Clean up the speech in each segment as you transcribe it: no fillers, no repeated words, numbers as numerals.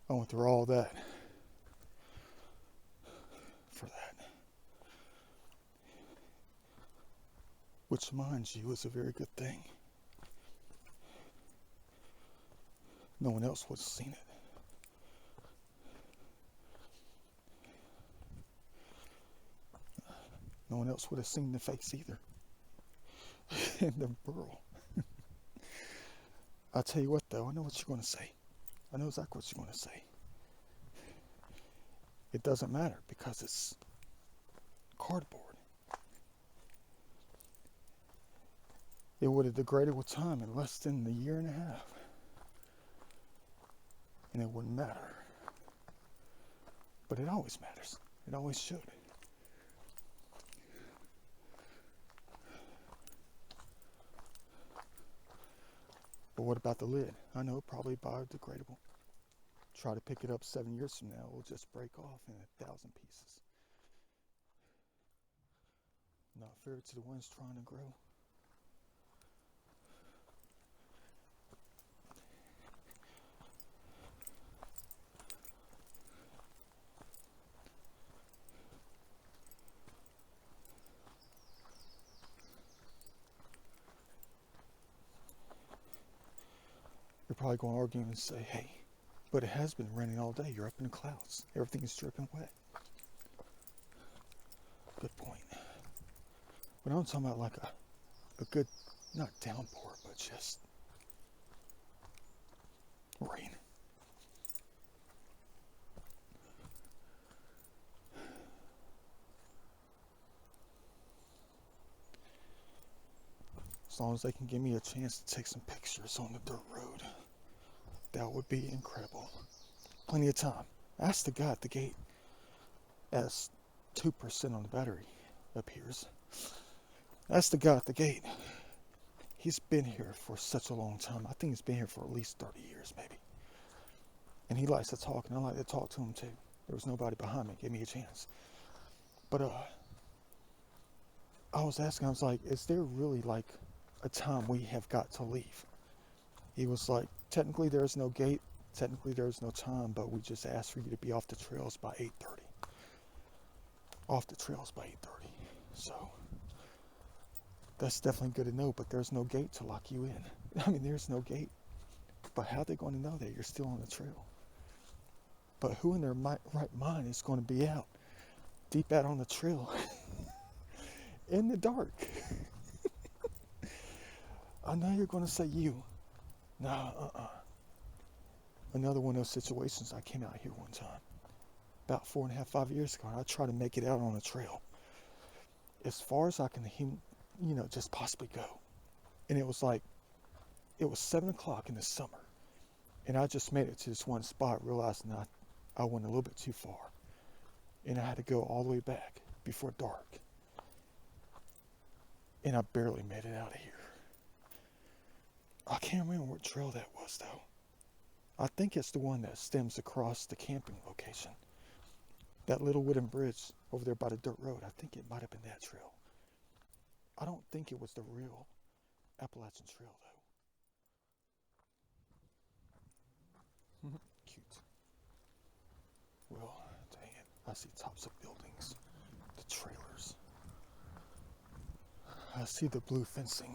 I went through all that for that. Which, mind you, is a very good thing. No one else would have seen it. No one else would have seen the face either. And the burl. I'll tell you what, though, I know what you're going to say. I know exactly what you're going to say. It doesn't matter because it's cardboard. It would have degraded with time in less than a year and a half. And it wouldn't matter. But it always matters. It always should. But what about the lid? I know, probably biodegradable. Try to pick it up 7 years from now, it will just break off in 1,000 pieces. Not fair to the ones trying to grow. You're probably going to argue and say, hey, but it has been raining all day. You're up in the clouds. Everything is dripping wet. Good point. But I'm talking about like a good, not downpour, but just rain. As long as they can give me a chance to take some pictures on the dirt road, that would be incredible. Plenty of time. Ask the guy at the gate, as 2% on the battery appears. Ask the guy at the gate. He's been here for such a long time. I think he's been here for at least 30 years, maybe. And he likes to talk, and I like to talk to him too. There was nobody behind me. Give me a chance. But I was asking, I was like, is there really like a time we have got to leave? He was like, technically there's no gate, technically there's no time, but we just asked for you to be off the trails by 8:30. Off the trails by 8:30. So that's definitely good to know, but there's no gate to lock you in. I mean, there's no gate. But how are they going to know that you're still on the trail? But who in their right mind is going to be out, deep out on the trail, in the dark? I know you're going to say you. Nah, Another one of those situations, I came out here one time, about 4.5, 5 years ago, and I tried to make it out on a trail. As far as I can, just possibly go. And it was 7 o'clock in the summer. And I just made it to this one spot, realizing I went a little bit too far. And I had to go all the way back before dark. And I barely made it out of here. I can't remember what trail that was, though. I think it's the one that stems across the camping location. That little wooden bridge over there by the dirt road. I think it might have been that trail. I don't think it was the real Appalachian Trail, though. Cute. Well, dang it. I see tops of buildings. The trailers. I see the blue fencing.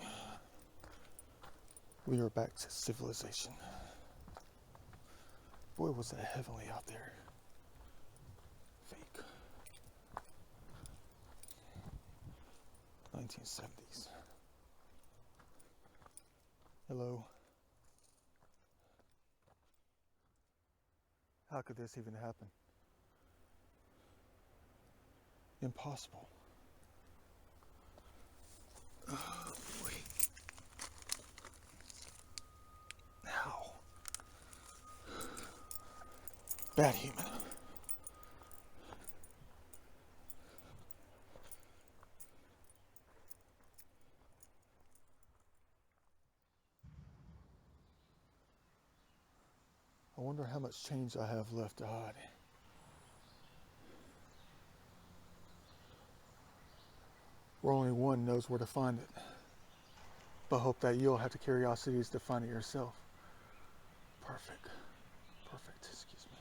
We are back to civilization. Boy, was that heavenly out there. Fake. 1970s. Hello. How could this even happen? Impossible. Oh, boy. How? Bad human. I wonder how much change I have left to hide. Where only one knows where to find it. But hope that you'll have the curiosities to find it yourself. Perfect. Excuse me.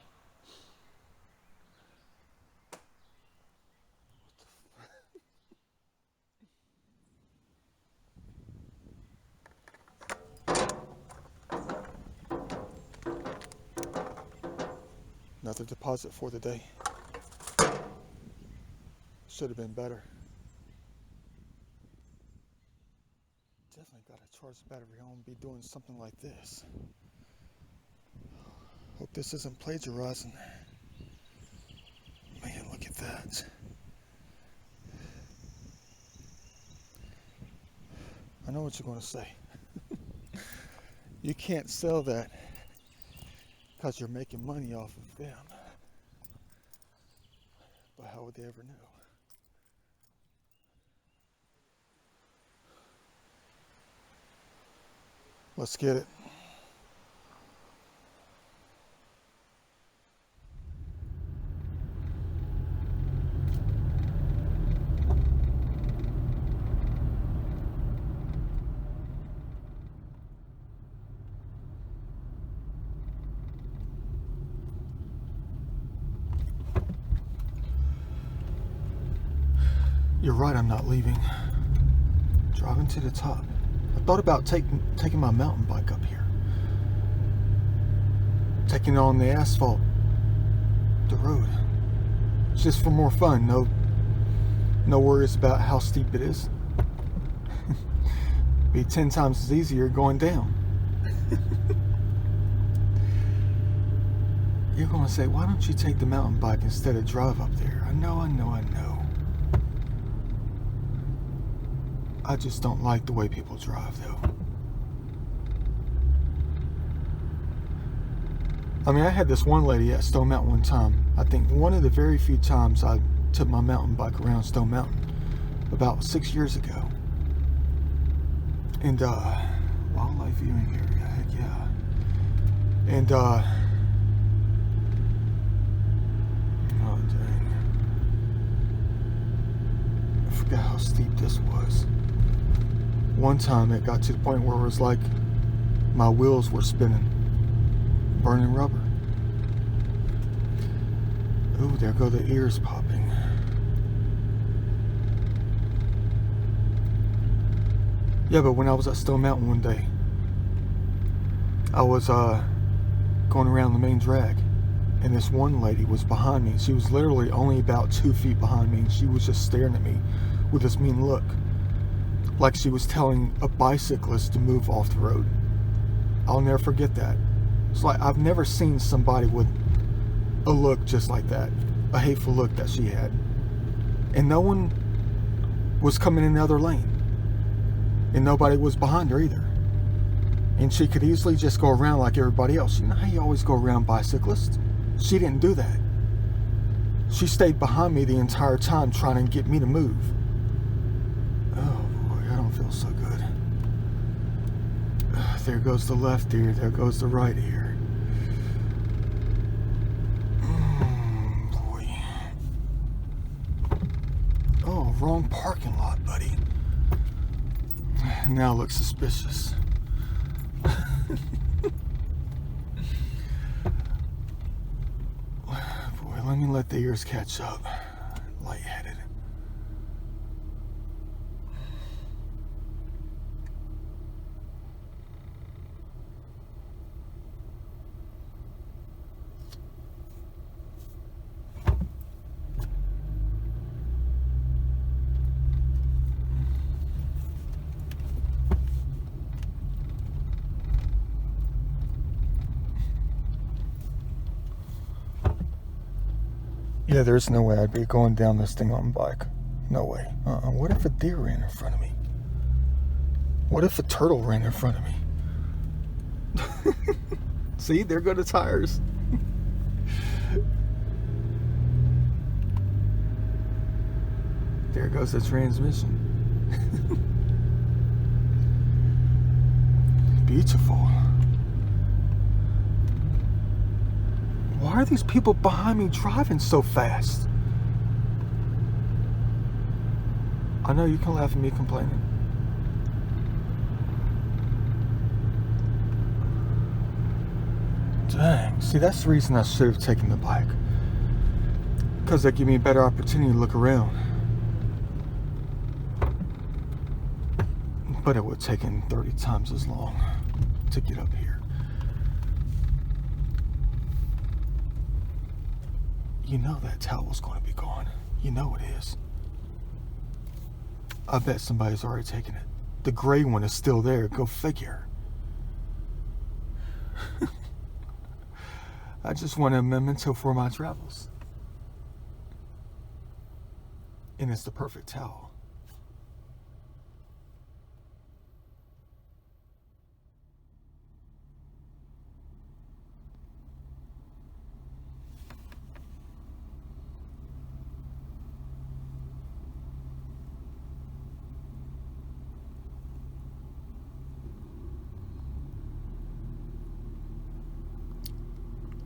Another deposit for the day. Should have been better. Definitely got to charge the battery on and be doing something like this. Hope this isn't plagiarizing. Man, look at that. I know what you're going to say. You can't sell that because you're making money off of them. But how would they ever know? Let's get it. You're right, I'm not leaving. Driving to the top. I thought about taking my mountain bike up here. Taking it on the asphalt, the road. It's just for more fun. No worries about how steep it is. Be 10 times as easier going down. You're gonna say, why don't you take the mountain bike instead of drive up there? I know. I just don't like the way people drive, though. I mean, I had this one lady at Stone Mountain one time. I think one of the very few times I took my mountain bike around Stone Mountain, about 6 years ago. And, wildlife viewing area, heck yeah. And, oh dang. I forgot how steep this was. One time it got to the point where it was like my wheels were spinning, burning rubber. Ooh, there go the ears popping. Yeah, but when I was at Stone Mountain one day, I was going around the main drag, and this one lady was behind me. She was literally only about 2 feet behind me, and she was just staring at me with this mean look. Like she was telling a bicyclist to move off the road. I'll never forget that. It's like I've never seen somebody with a look just like that. A hateful look that she had. And no one was coming in the other lane. And nobody was behind her either. And she could easily just go around like everybody else. You know how you always go around bicyclists? She didn't do that. She stayed behind me the entire time trying to get me to move. Feel so good. There goes the left ear, there goes the right ear. Boy. Oh, wrong parking lot, buddy. Now looks suspicious. Boy, let me let the ears catch up. Lightheaded. Yeah, there's no way I'd be going down this thing on a bike. No way. What if a deer ran in front of me? What if a turtle ran in front of me? See, there go the tires. There goes the transmission. Beautiful. Why are these people behind me driving so fast? I know you can laugh at me complaining. Dang, see, that's the reason I should have taken the bike. Because they give me a better opportunity to look around. But it would have taken 30 times as long to get up here. You know that towel's going to be gone. You know it is. I bet somebody's already taken it. The gray one is still there. Go figure. I just want a memento for my travels. And it's the perfect towel.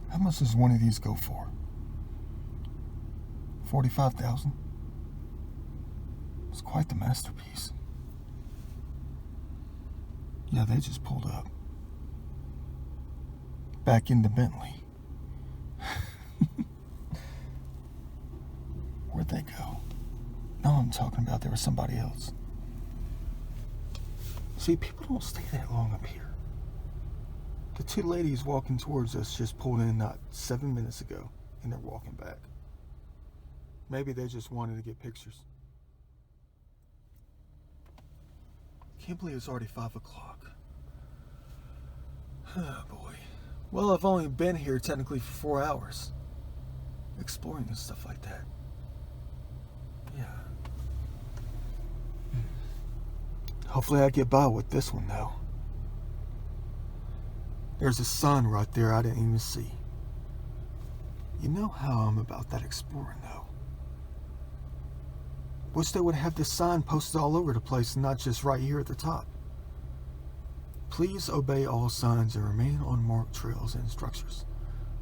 How much does one of these go for? 45,000. It's quite the masterpiece. Yeah, they just pulled up. Back into Bentley. Where'd they go? No, I'm talking about there was somebody else. See, people don't stay that long up here. The two ladies walking towards us just pulled in not 7 minutes ago, and they're walking back. Maybe they just wanted to get pictures. Can't believe it's already 5 o'clock. Oh boy. Well, I've only been here technically for 4 hours. Exploring and stuff like that. Yeah. Hopefully I get by with this one though. There's a sign right there I didn't even see. You know how I'm about that exploring though. Wish they would have this sign posted all over the place and not just right here at the top. Please obey all signs and remain on marked trails and structures.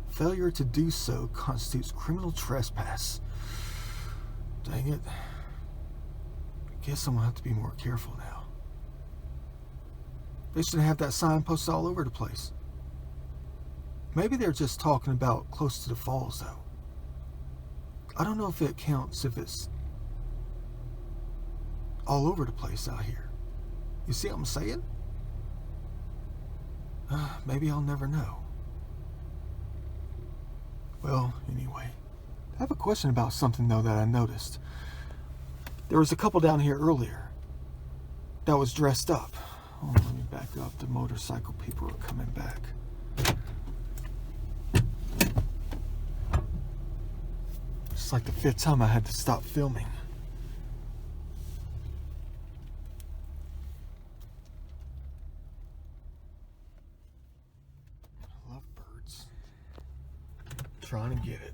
Failure to do so constitutes criminal trespass. Dang it. Guess I'm gonna have to be more careful now. They should have that sign posted all over the place. Maybe they're just talking about close to the falls though. I don't know if it counts if it's all over the place out here. You see what I'm saying? Maybe I'll never know. Well, anyway. I have a question about something though that I noticed. There was a couple down here earlier that was dressed up. Oh, let me back up. The motorcycle people are coming back. It's like the 5th time I had to stop filming. I love birds. Trying to get it.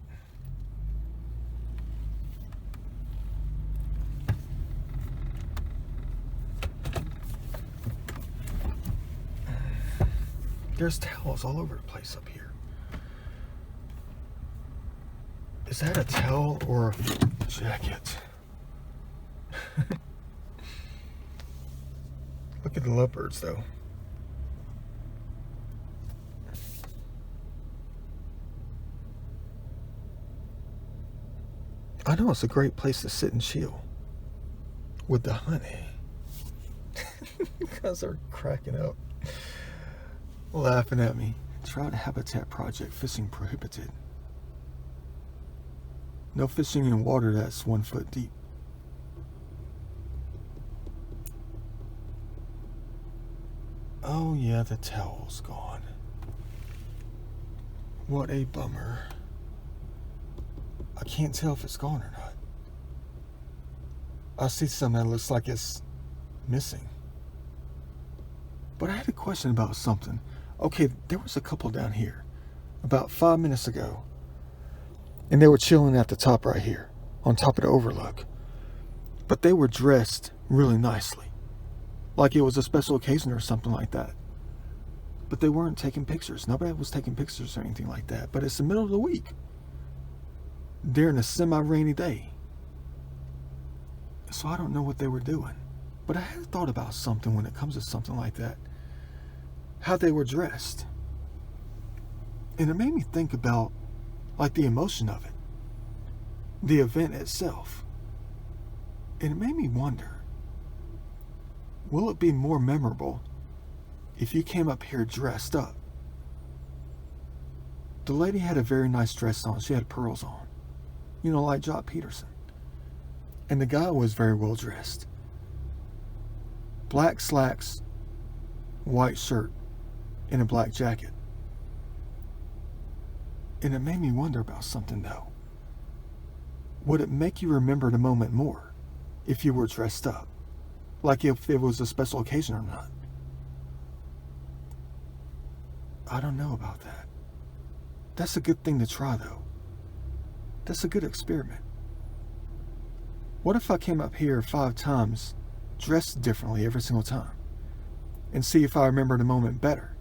There's towels all over the place up here. Is that a towel or a jacket? Look at the lovebirds though. I know it's a great place to sit and chill with the honey. Because they're cracking up, laughing at me. Trout Habitat Project, fishing prohibited. No fishing in water that's 1 foot deep. Oh yeah, the towel's gone. What a bummer. I can't tell if it's gone or not. I see something that looks like it's missing. But I had a question about something. Okay, there was a couple down here about 5 minutes ago. And they were chilling at the top right here, on top of the overlook. But they were dressed really nicely. Like it was a special occasion or something like that. But they weren't taking pictures. Nobody was taking pictures or anything like that. But it's the middle of the week. During a semi-rainy day. So I don't know what they were doing. But I had thought about something when it comes to something like that. How they were dressed. And it made me think about like the emotion of it, the event itself. And it made me wonder, will it be more memorable if you came up here dressed up? The lady had a very nice dress on. She had pearls on. like Jock Peterson. And the guy was very well dressed. Black slacks, white shirt, and a black jacket. And it made me wonder about something though. Would it make you remember the moment more if you were dressed up? Like if it was a special occasion or not? I don't know about that. That's a good thing to try though. That's a good experiment. What if I came up here 5 times, dressed differently every single time, and see if I remember the moment better,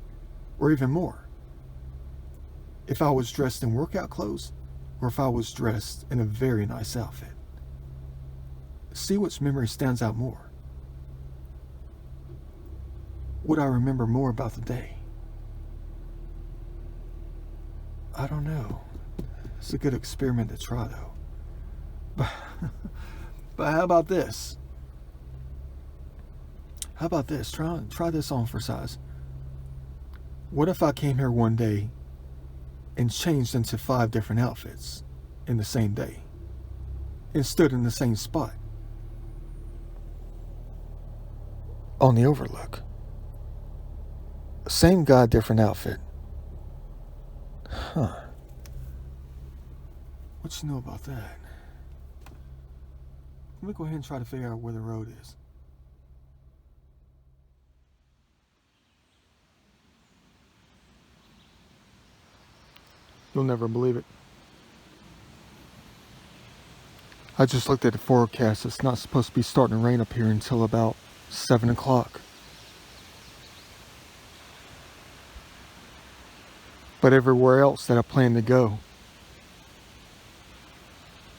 or even more? If I was dressed in workout clothes, or if I was dressed in a very nice outfit. See which memory stands out more. Would I remember more about the day? I don't know. It's a good experiment to try though. But how about this? How about this? Try this on for size. What if I came here one day and changed into 5 different outfits in the same day and stood in the same spot on the overlook? Same guy, different outfit. Huh. What you know about that? Let me go ahead and try to figure out where the road is. You'll never believe it. I just looked at the forecast. It's not supposed to be starting to rain up here until about 7 o'clock. But everywhere else that I plan to go,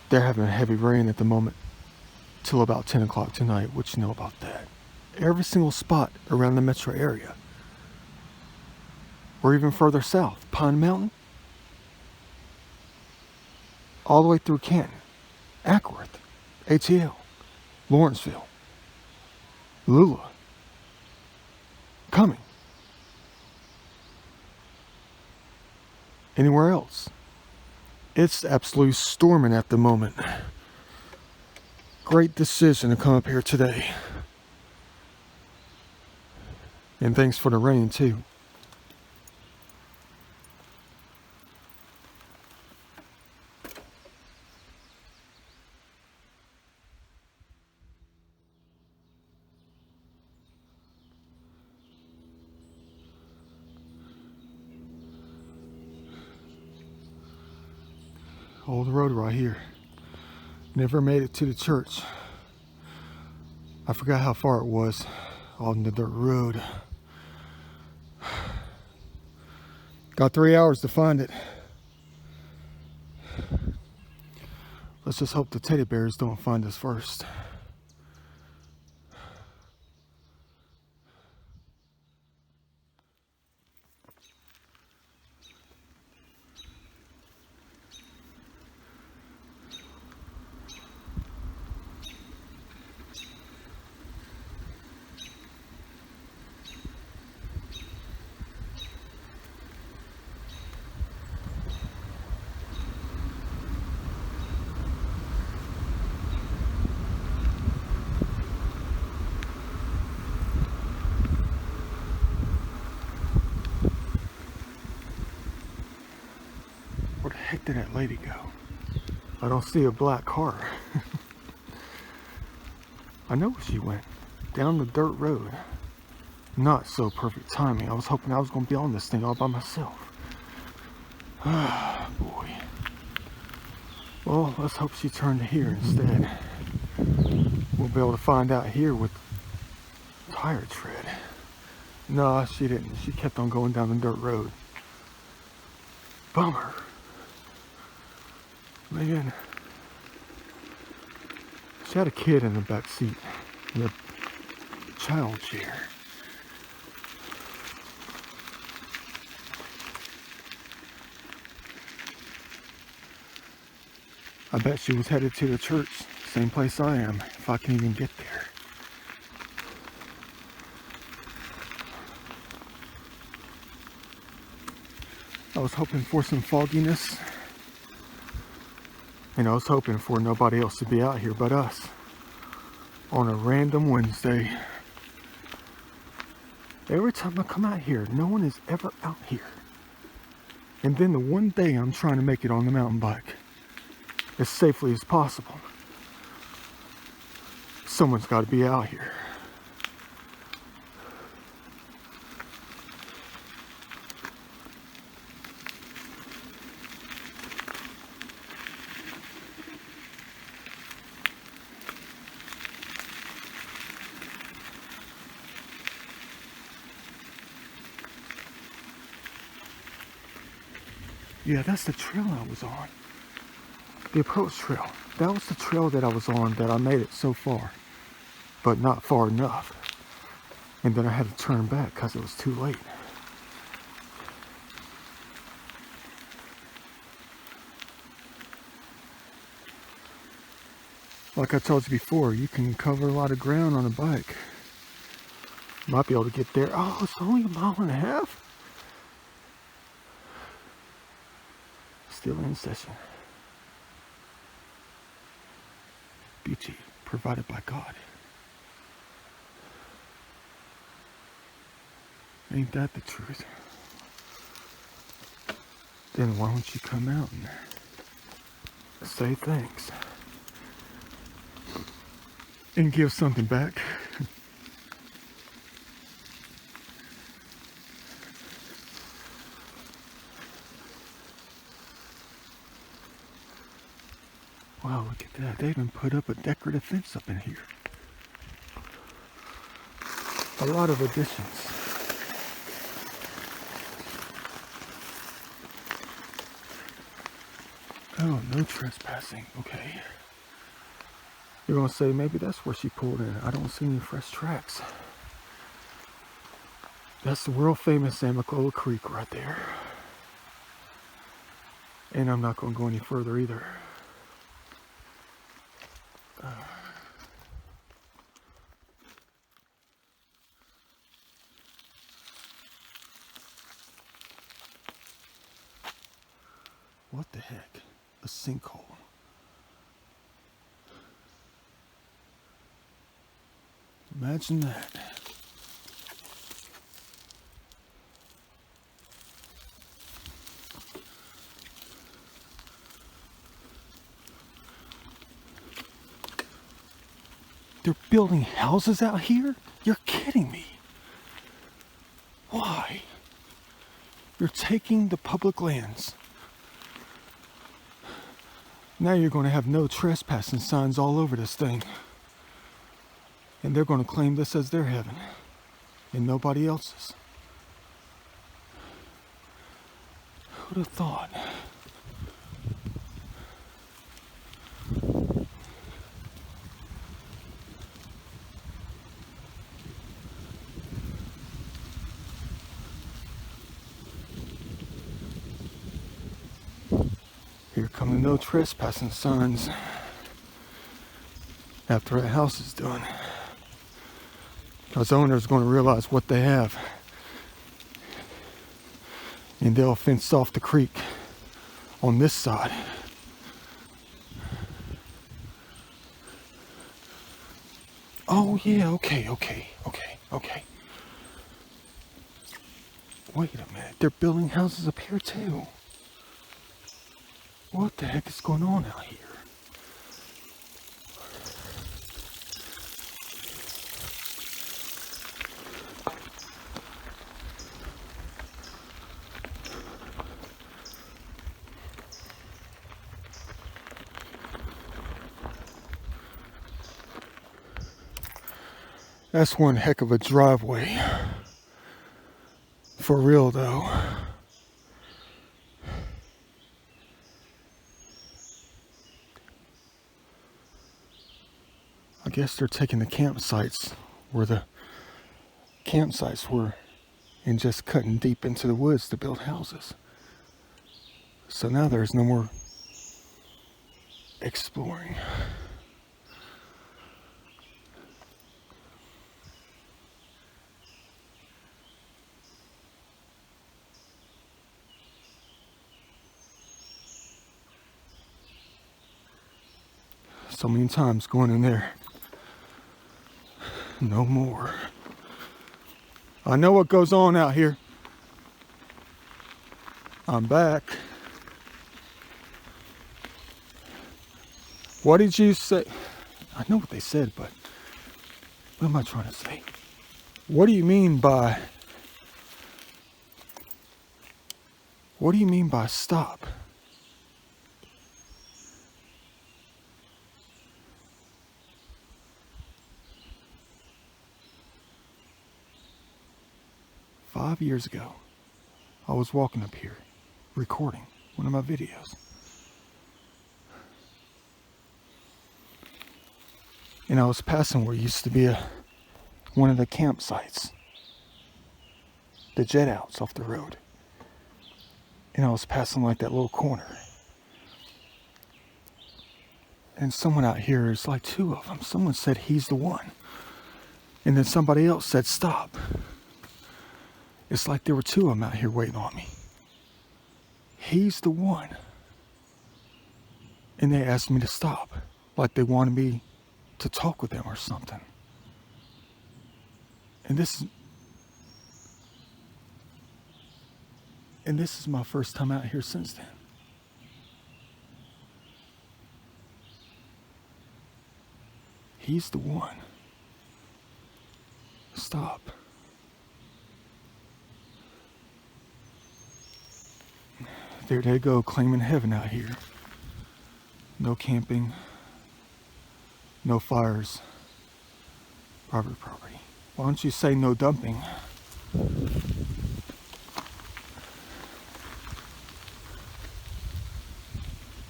they're having heavy rain at the moment till about 10 o'clock tonight. What you know about that? Every single spot around the metro area, or even further south, Pine Mountain, all the way through Canton, Ackworth, ATL, Lawrenceville, Lula, Cumming, anywhere else. It's absolutely storming at the moment. Great decision to come up here today. And thanks for the rain too. Old road right here. Never made it to the church. I forgot how far it was on the dirt road. Got 3 hours to find it. Let's just hope the teddy bears don't find us first. Where the heck did that lady go? I don't see a black car. I know where she went. Down the dirt road. Not so perfect timing. I was hoping I was going to be on this thing all by myself. Ah, boy. Well, let's hope she turned here instead. We'll be able to find out here with tire tread. No, she didn't. She kept on going down the dirt road. Bummer. Man. She had a kid in the back seat in a child chair. I bet she was headed to the church, same place I am, if I can even get there. I was hoping for some fogginess And I was hoping for nobody else to be out here but us on a random Wednesday. Every time I come out here, no one is ever out here. And then the one day I'm trying to make it on the mountain bike as safely as possible, someone's got to be out here. Yeah, that's the trail I was on. The approach trail. That was the trail that I was on that I made it so far, but not far enough. And then I had to turn back because it was too late. Like I told you before, you can cover a lot of ground on a bike. Might be able to get there. Oh, it's only 1.5 miles. Still in session. Beauty provided by God. Ain't that the truth? Then why don't you come out and say thanks and give something back? Wow, look at that. They even put up a decorative fence up in here. A lot of additions. Oh, no trespassing. Okay. You're going to say maybe that's where she pulled in. I don't see any fresh tracks. That's the world famous Amicalola Creek right there. And I'm not going to go any further either. What the heck? A sinkhole. Imagine that. They're building houses out here? You're kidding me. Why? You're taking the public lands. Now you're going to have no trespassing signs all over this thing. And they're going to claim this as their heaven and nobody else's. Who'd have thought? Here come the no trespassing signs after a house is done. Because the owner's going to realize what they have. And they'll fence off the creek on this side. Oh yeah, okay. Wait a minute, they're building houses up here too. What the heck is going on out here? That's one heck of a driveway. For real though. I guess they're taking the campsites where the campsites were and just cutting deep into the woods to build houses. So now there's no more exploring. so many times going in there. No more. I know what goes on out here. I'm back. What did you say? I know what they said, but what am I trying to say? What do you mean by stop? Five years ago, I was walking up here, recording one of my videos. And I was passing where used to be one of the campsites, the jet outs off the road. And I was passing like that little corner. And someone out here, it's like two of them. Someone said, he's the one. And then somebody else said, stop. It's like there were two of them out here waiting on me. He's the one. And they asked me to stop. Like they wanted me to talk with them or something. And this is my first time out here since then. He's the one. Stop. There they go, claiming heaven out here. No camping, no fires, private property. Why don't you say no dumping?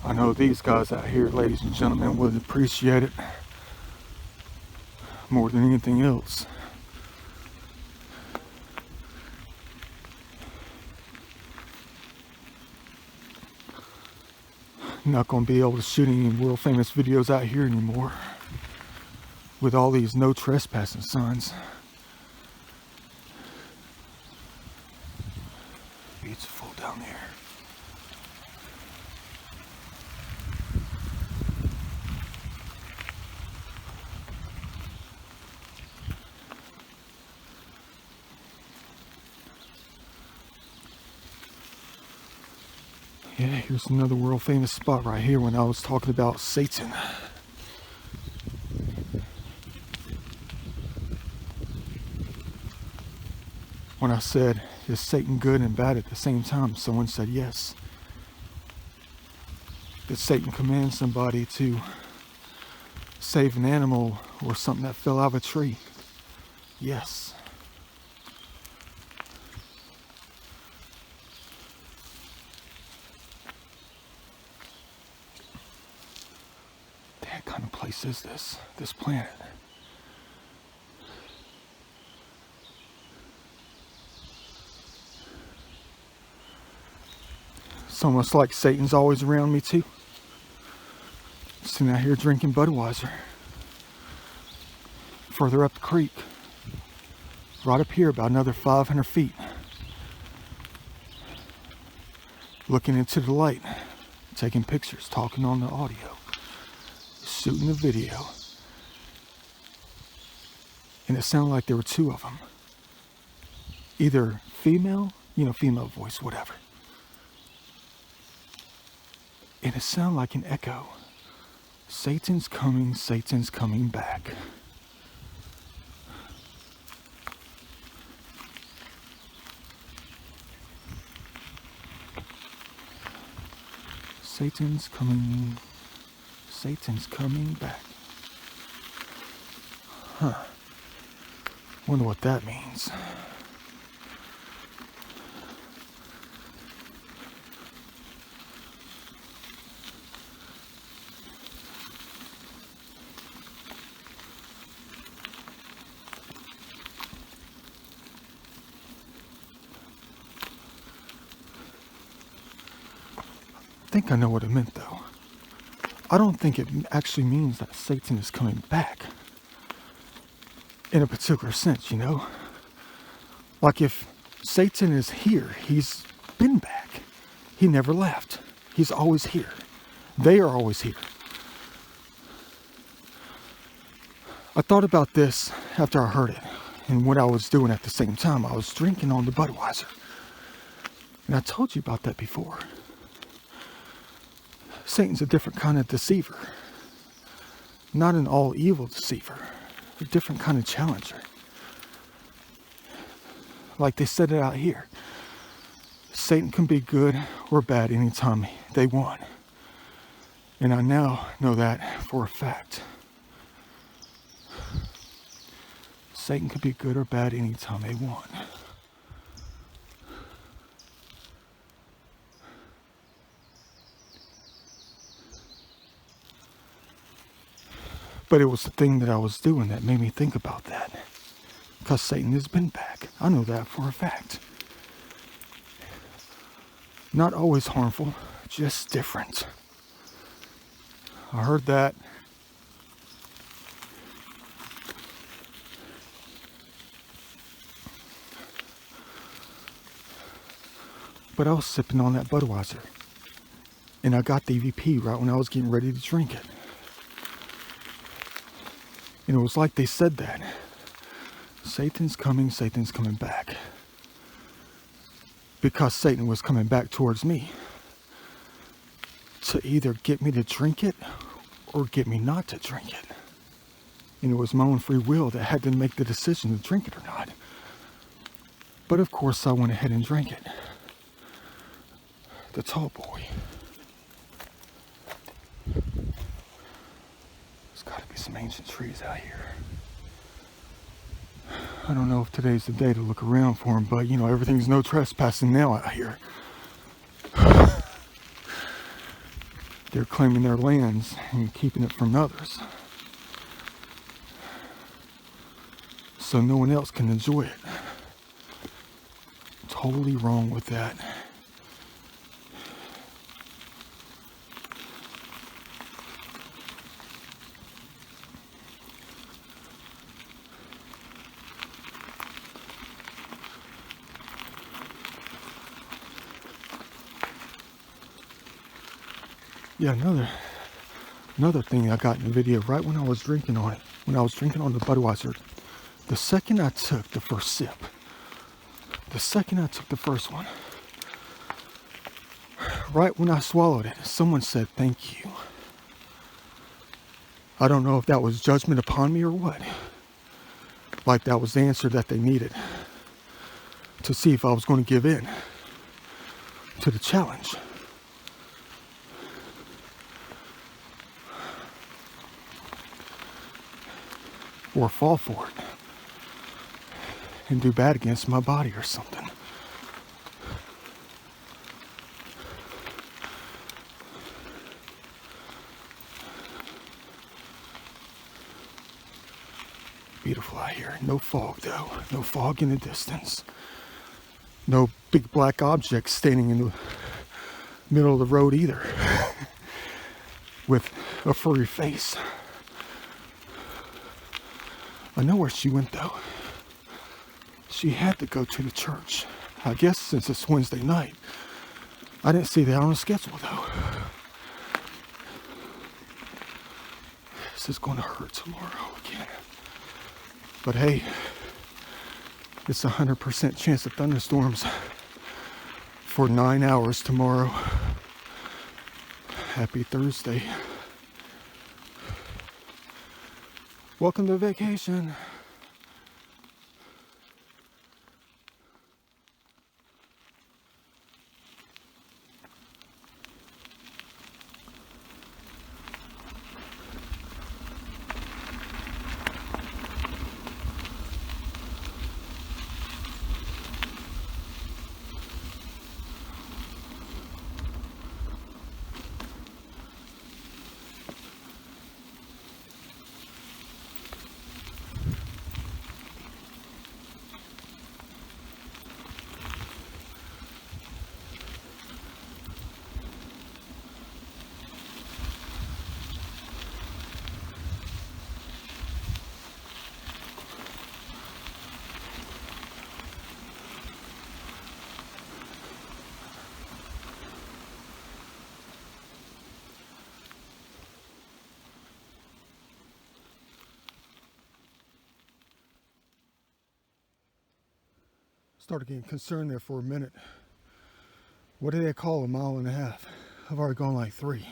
I know these guys out here, ladies and gentlemen, would appreciate it more than anything else. Not going to be able to shoot any world famous videos out here anymore with all these no trespassing signs. Beautiful down there. Yeah, here's another world famous spot right here when I was talking about Satan. When I said, is Satan good and bad at the same time? Someone said yes. Did Satan command somebody to save an animal or something that fell out of a tree? Yes. What kind of place is this planet? It's almost like Satan's always around me too. Sitting out here drinking Budweiser. Further up the creek. Right up here about another 500 feet. Looking into the light. Taking pictures, talking on the audio. Shooting the video. And it sounded like there were two of them. Either female, female voice, whatever. And it sounded like an echo. Satan's coming back. Satan's coming back. Huh. Wonder what that means. I think I know what it meant though. I don't think it actually means that Satan is coming back in a particular sense, Like if Satan is here, he's been back. He never left. He's always here. They are always here. I thought about this after I heard it and what I was doing at the same time. I was drinking on the Budweiser. And I told you about that before. Satan's a different kind of deceiver. Not an all evil deceiver. A different kind of challenger. Like they said it out here. Satan can be good or bad anytime they want. And I now know that for a fact. Satan can be good or bad anytime they want. But it was the thing that I was doing that made me think about that. Because Satan has been back. I know that for a fact. Not always harmful, just different. I heard that. But I was sipping on that Budweiser. And I got the EVP right when I was getting ready to drink it. And it was like they said that. Satan's coming back. Because Satan was coming back towards me. To either get me to drink it or get me not to drink it. And it was my own free will that had to make the decision to drink it or not. But of course I went ahead and drank it. The tall boy. There's got to be some ancient trees out here. I don't know if today's the day to look around for them, but you know, everything's no trespassing now out here. They're claiming their lands and keeping it from others. So no one else can enjoy it. Totally wrong with that. Yeah, another thing I got in the video right when I was drinking on it, when I was drinking on the Budweiser, the second I took the first sip, the second I took the first one, right when I swallowed it, someone said thank you. I don't know if that was judgment upon me or what. Like that was the answer that they needed to see if I was going to give in to the challenge. Or fall for it and do bad against my body or something. Beautiful out here. No fog though. No fog in the distance. No big black objects standing in the middle of the road either. With a furry face. I know where she went though. She had to go to the church. I guess since it's Wednesday night. I didn't see that on the schedule though. This is going to hurt tomorrow again. But hey, it's 100% chance of thunderstorms for 9 hours tomorrow. Happy Thursday. Welcome to vacation. started getting concerned there for a minute. What do they call a mile and a half? I've already gone like 3.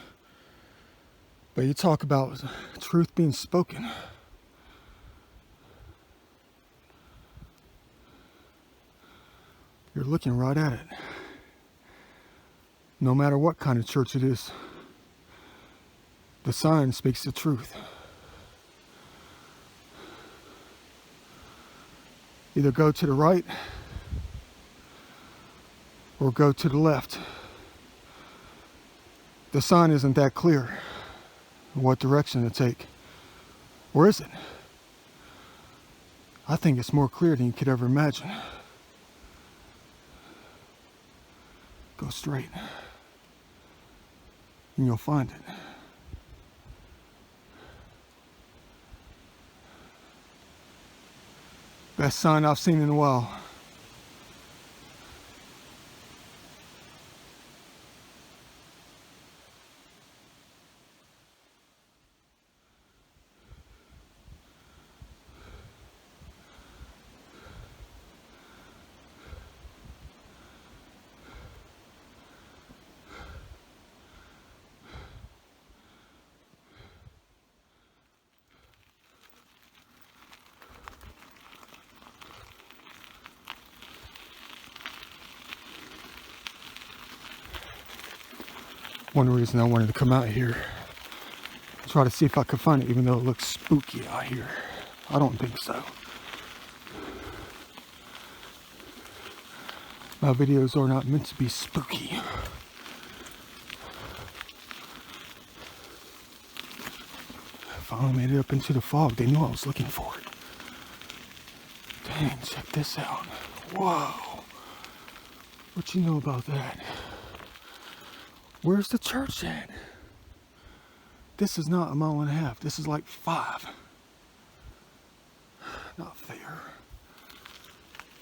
But you talk about truth being spoken. You're looking right at it. No matter what kind of church it is, the sign speaks the truth. Either go to the right or go to the left. The sign isn't that clear what direction to take. Or is it? I think it's more clear than you could ever imagine. Go straight and you'll find it. Best sign I've seen in a while. One reason I wanted to come out here, try to see if I could find it, even though it looks spooky out here. I don't think so. My videos are not meant to be spooky. Finally made it up into the fog. They knew I was looking for it. Dang, check this out. Whoa. What you know about that? Where's the church at? This is not a mile and a half. This is like 5. Not fair.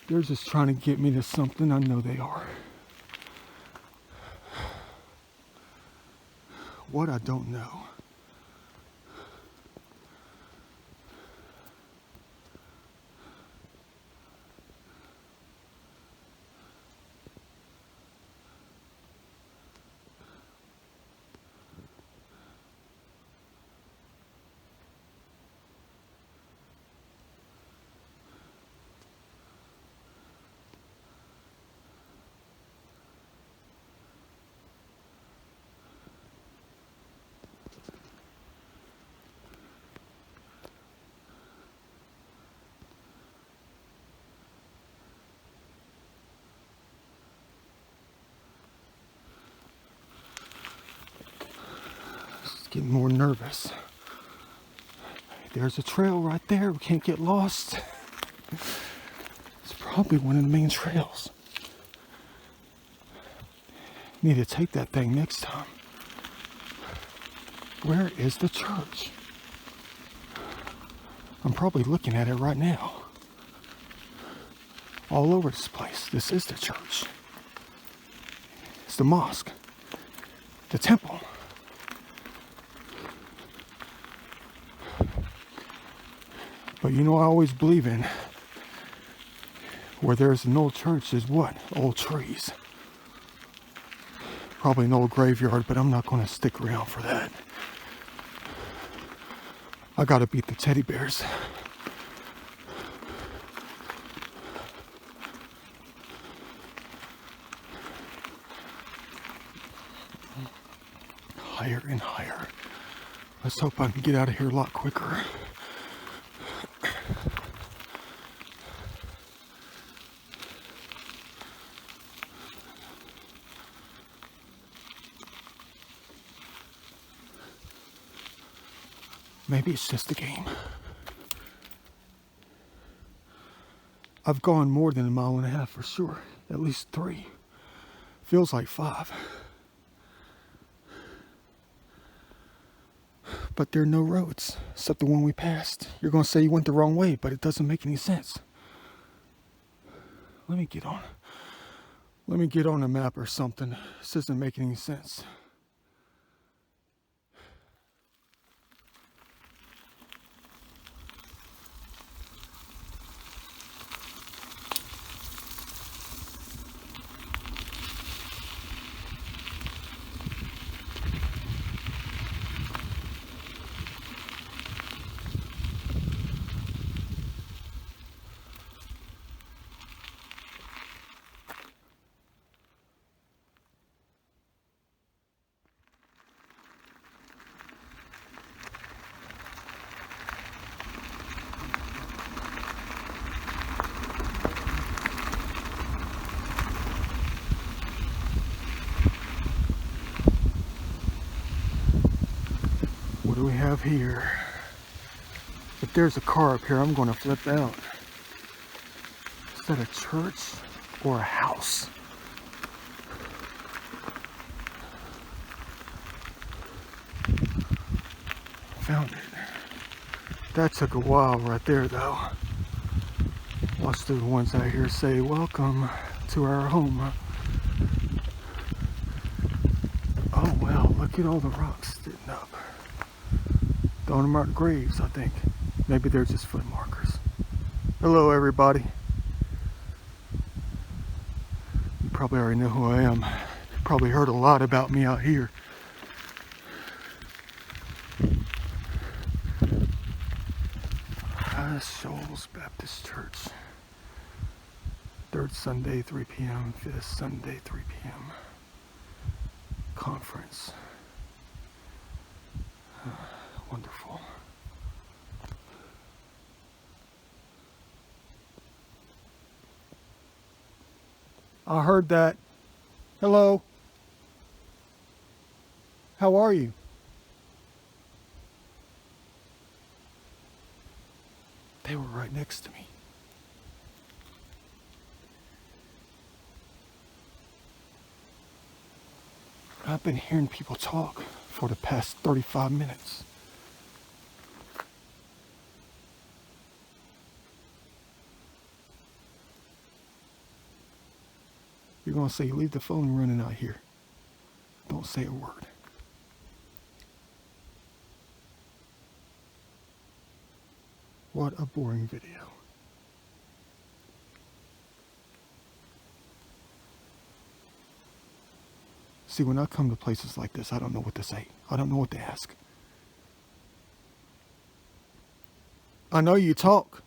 They're just trying to get me to something. I know they are. What, I don't know. Getting more nervous. There's a trail right there. We can't get lost. It's probably one of the main trails. Need to take that thing next time. Where is the church? I'm probably looking at it right now. All over this place. This is the church. It's the mosque. The temple. But you know, I always believe in where there's an old church is what? Old trees. Probably an old graveyard, but I'm not going to stick around for that. I got to beat the teddy bears. Higher and higher. Let's hope I can get out of here a lot quicker. Maybe it's just a game. I've gone more than a mile and a half for sure. At least 3. Feels like 5. But there are no roads, except the one we passed. You're going to say you went the wrong way, but it doesn't make any sense. Let me get on a map or something. This doesn't make any sense. do we have here? If there's a car up here, I'm going to flip out. Is that a church or a house? Found it. That took a while right there though. Watch the ones out here say, welcome to our home. Oh well, look at all the rocks sitting up. Throwing them out graves, I think. Maybe they're just foot markers. Hello everybody. You probably already know who I am. You probably heard a lot about me out here. Shoals Baptist Church. Third Sunday, 3 p.m. Fifth Sunday, 3 p.m. Conference. Wonderful. I heard that. Hello. How are you? They were right next to me. I've been hearing people talk for the past 35 minutes. You're going to say, leave the phone running out here. Don't say a word. What a boring video. See, when I come to places like this, I don't know what to say. I don't know what to ask. I know you talk.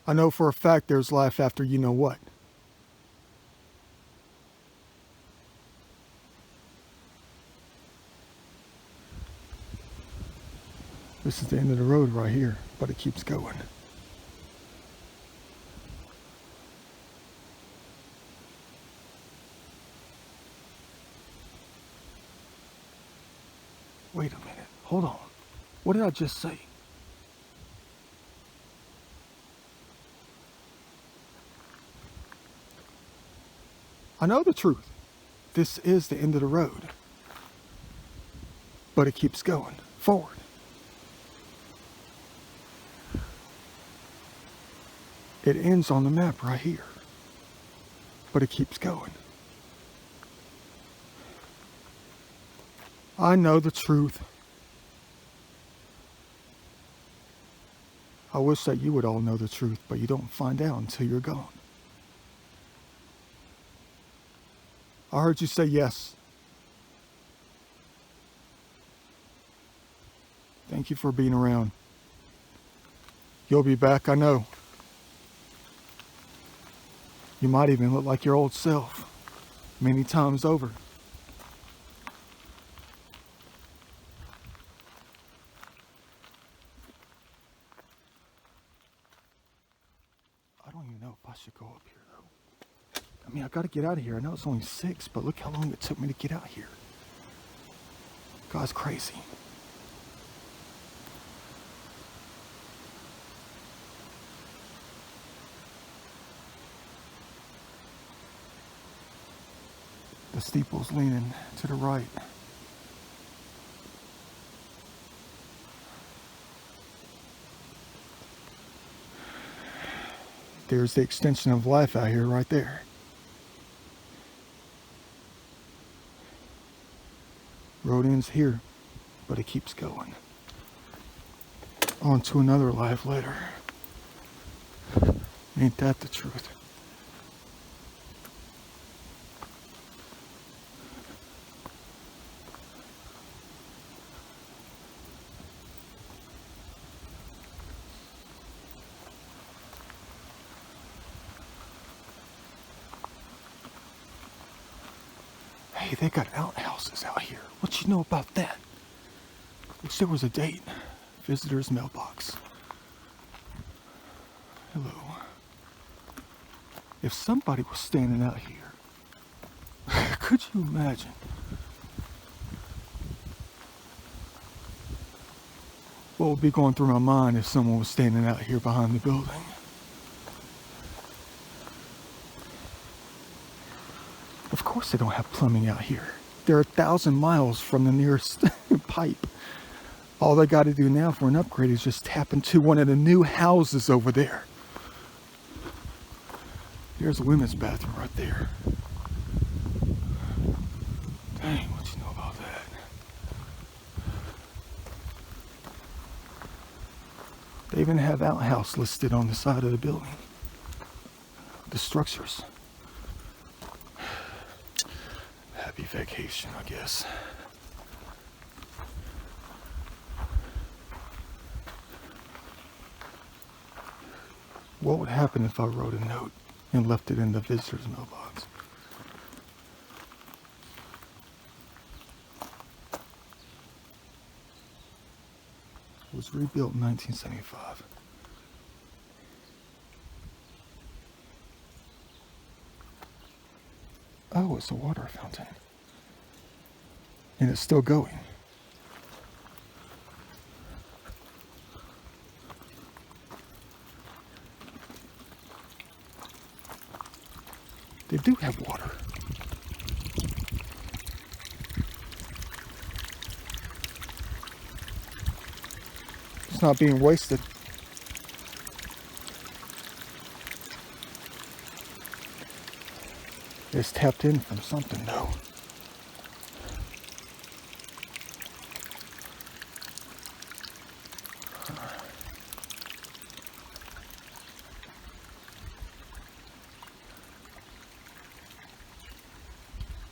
I know for a fact there's life after you know what. This is the end of the road right here, but it keeps going. Wait a minute, hold on. What did I just say? I know the truth. This is the end of the road, but it keeps going forward. It ends on the map right here, but it keeps going. I know the truth. I wish that you would all know the truth, but you don't find out until you're gone. I heard you say yes. Thank you for being around. You'll be back, I know. You might even look like your old self, many times over. I don't even know if I should go up here, though. I mean, I gotta get out of here. I know it's only 6, but look how long it took me to get out here. God's crazy. The steeple's leaning to the right. There's the extension of life out here right there. Road ends here, but it keeps going. On to another life later. Ain't that the truth? Hey, they got outhouses out here. What you know about that? Wish there was a date. Visitor's mailbox. Hello. If somebody was standing out here, Could you imagine? What would be going through my mind if someone was standing out here behind the building? Of course they don't have plumbing out here. They're 1,000 miles from the nearest pipe. All they got to do now for an upgrade is just tap into one of the new houses over there. There's a women's bathroom right there. Dang, what you know about that? They even have outhouse listed on the side of the building. The structures. Happy vacation, I guess. What would happen if I wrote a note and left it in the visitor's mailbox? It was rebuilt in 1975. Oh, it's a water fountain. And it's still going. They do have water. It's not being wasted. It's tapped in from something though.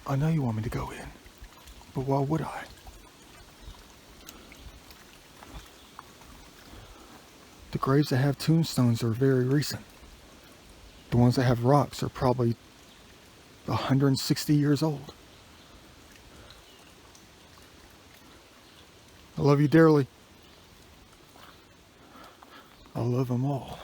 I know you want me to go in, but why would I? The graves that have tombstones are very recent. The ones that have rocks are probably 160 years old. I love you dearly. I love them all.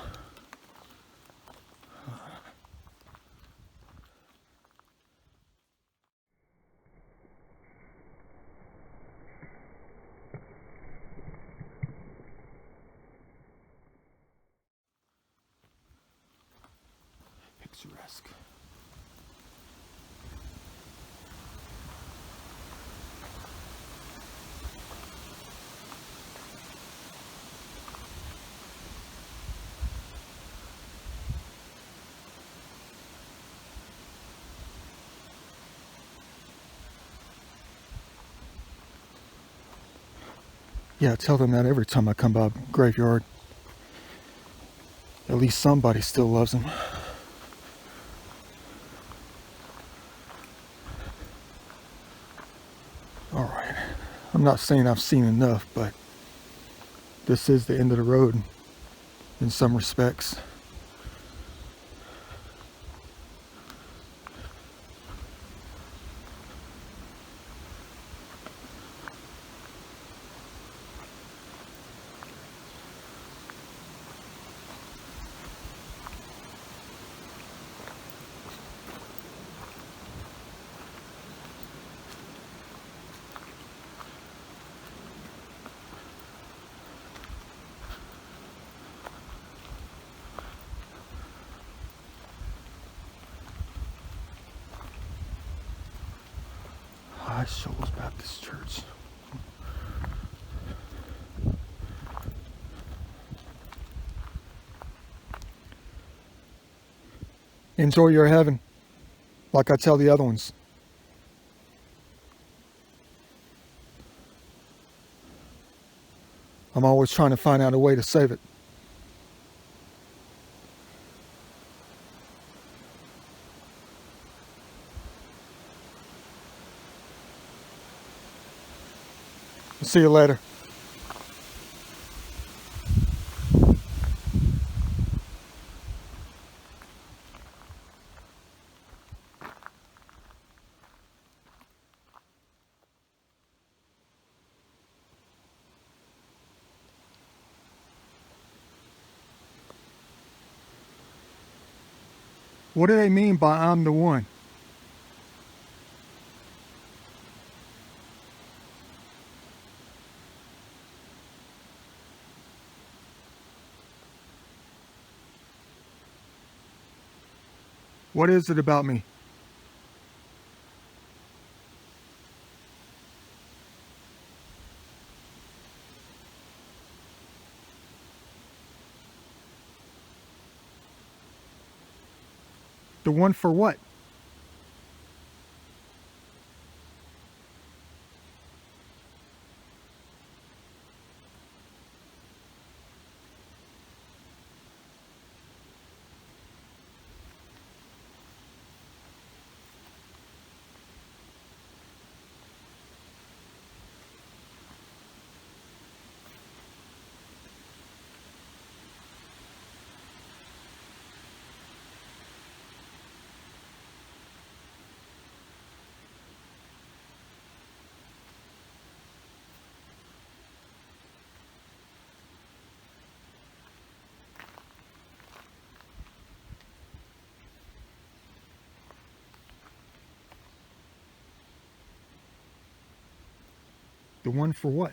Picturesque. Yeah, I tell them that every time I come by graveyard. At least somebody still loves them. Alright, I'm not saying I've seen enough, but this is the end of the road in some respects. High Shoals Baptist Church. Enjoy your heaven, like I tell the other ones. I'm always trying to find out a way to save it. See you later. What do they mean by I'm the one? What is it about me? The one for what? The one for what?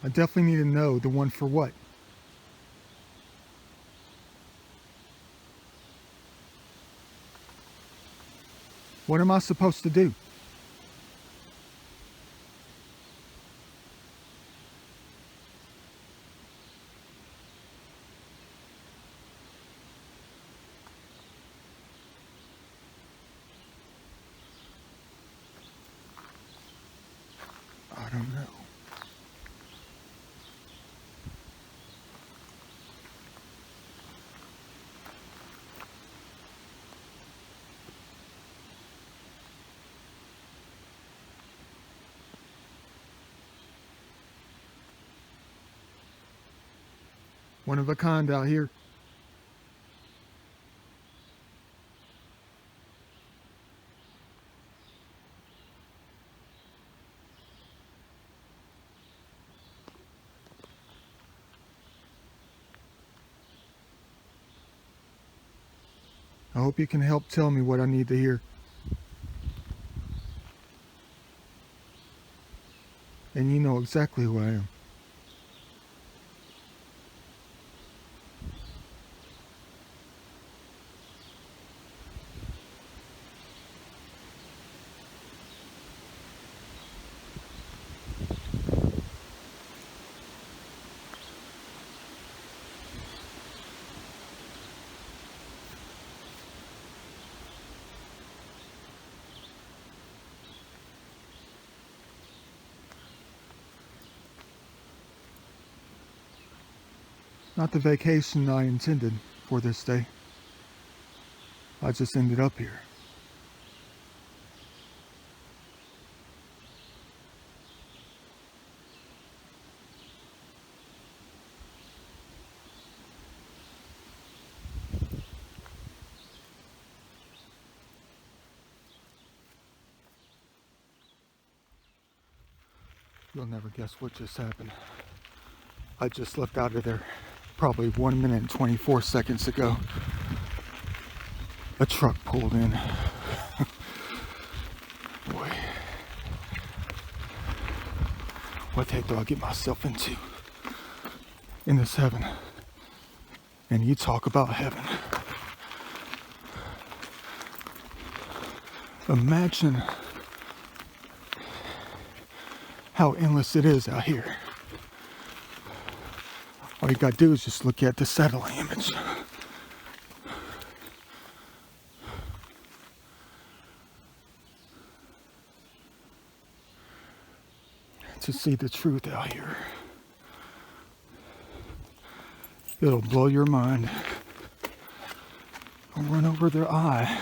I definitely need to know the one for what. What am I supposed to do? I don't know. One of a kind out here. I hope you can help tell me what I need to hear. And you know exactly who I am. Not the vacation I intended for this day. I just ended up here. You'll never guess what just happened. I just left out of there probably 1 minute and 24 seconds ago. A truck pulled in. Boy, what the heck do I get myself into in this heaven? And you talk about heaven. Imagine how endless it is out here. All you gotta do is just look at the satellite image. To see the truth out here. It'll blow your mind. I'll run over their eye.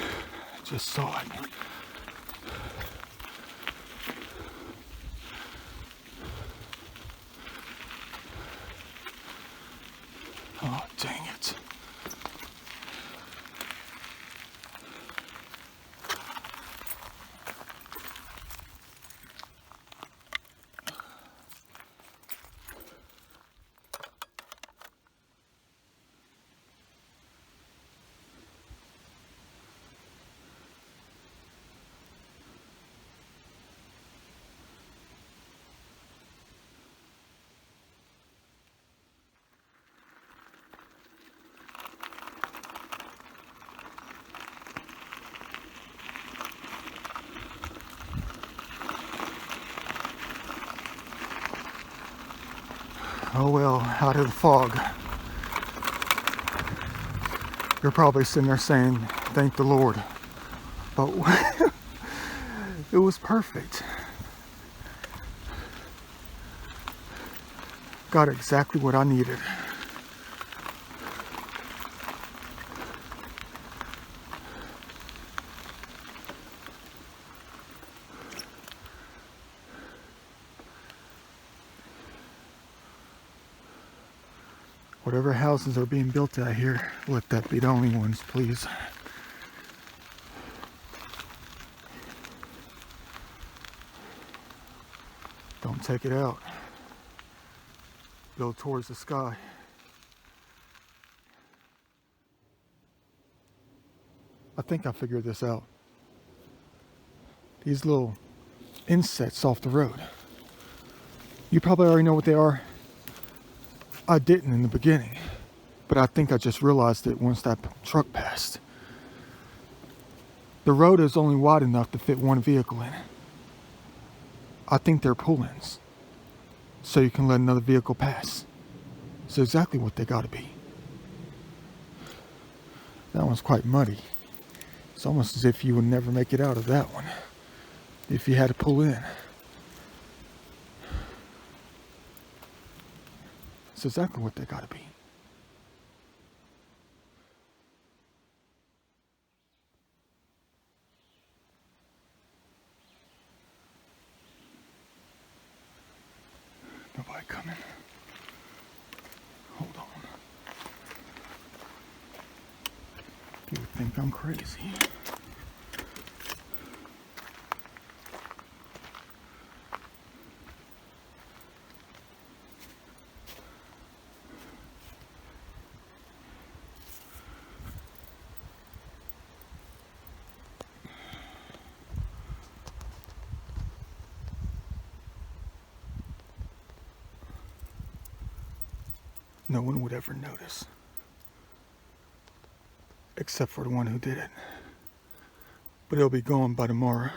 Just saw it. Oh, dang it. Oh well, out of the fog. You're probably sitting there saying, thank the Lord. But it was perfect. Got exactly what I needed. Whatever houses are being built out here, let that be the only ones, please. Don't take it out. Build towards the sky. I think I figured this out. These little insets off the road. You probably already know what they are. I didn't in the beginning, but I think I just realized it once that truck passed. The road is only wide enough to fit one vehicle in. I think they're pull-ins, so you can let another vehicle pass. It's exactly what they gotta be. That one's quite muddy. It's almost as if you would never make it out of that one if you had to pull in. It's exactly what they gotta be. Nobody coming. Hold on. You would think I'm crazy. No one would ever notice. Except for the one who did it. But it'll be gone by tomorrow.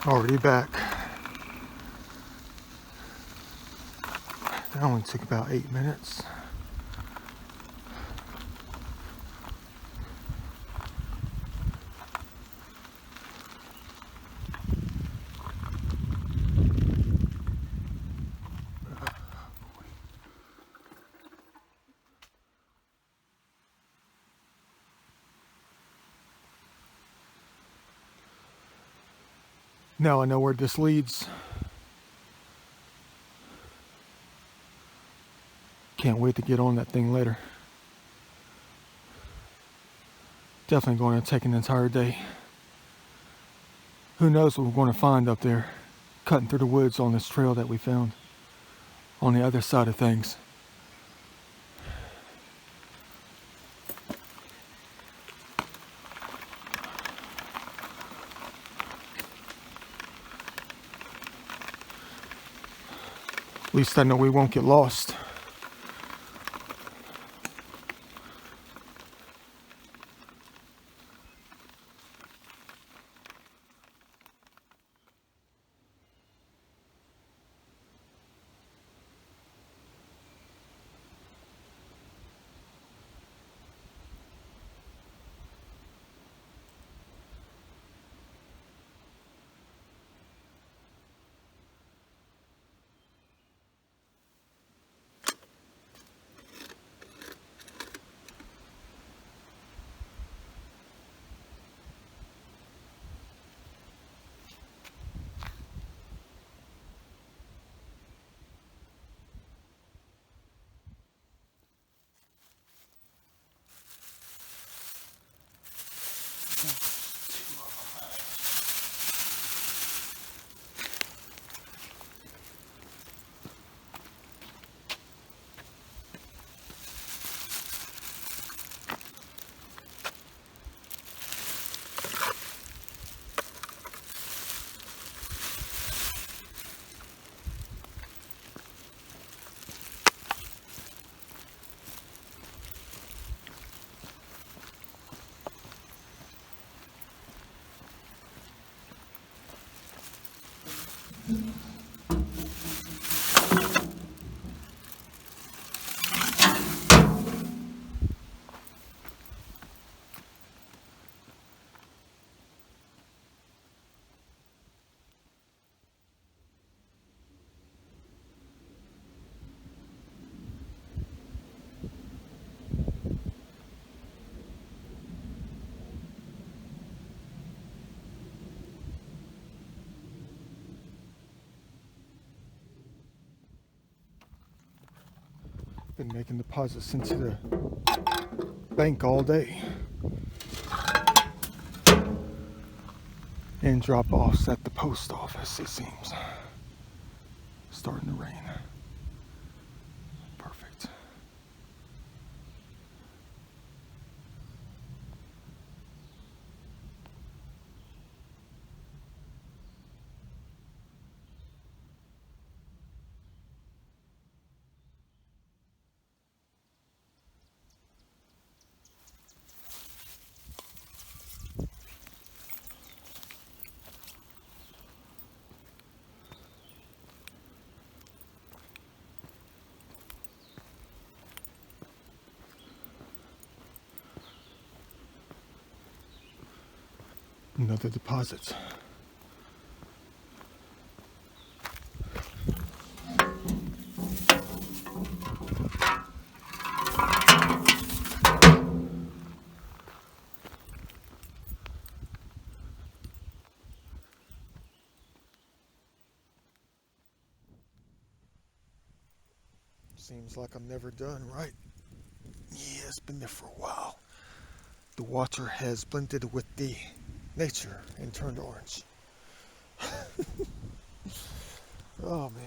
Already back. That only took about 8 minutes. Now I know where this leads. Can't wait to get on that thing later. Definitely going to take an entire day. Who knows what we're going to find up there, cutting through the woods on this trail that we found on the other side of things. At least I know we won't get lost. Been making deposits into the bank all day and drop-offs at the post office, it seems. Starting to rain. Perfect. Another deposit. Seems like I'm never done, right? Yeah, it's been there for a while. The water has blended with the nature and turned orange. Oh man.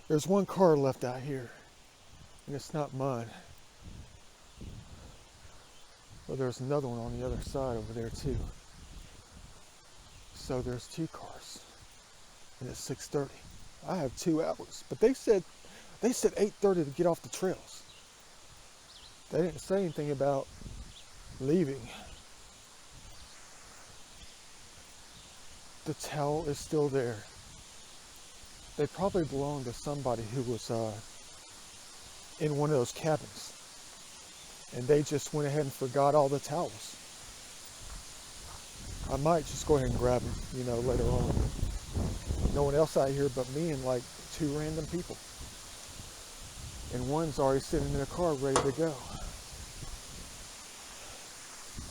There's one car left out here, and it's not mine. Well, there's another one on the other side over there too. So there's two cars, and it's 6:30. I have 2 hours, but they said 8:30 to get off the trails. They didn't say anything about leaving. The towel is still there. They probably belonged to somebody who was in one of those cabins. And they just went ahead and forgot all the towels. I might just go ahead and grab them, later on. No one else out here but me and like 2 random people. And one's already sitting in the car ready to go.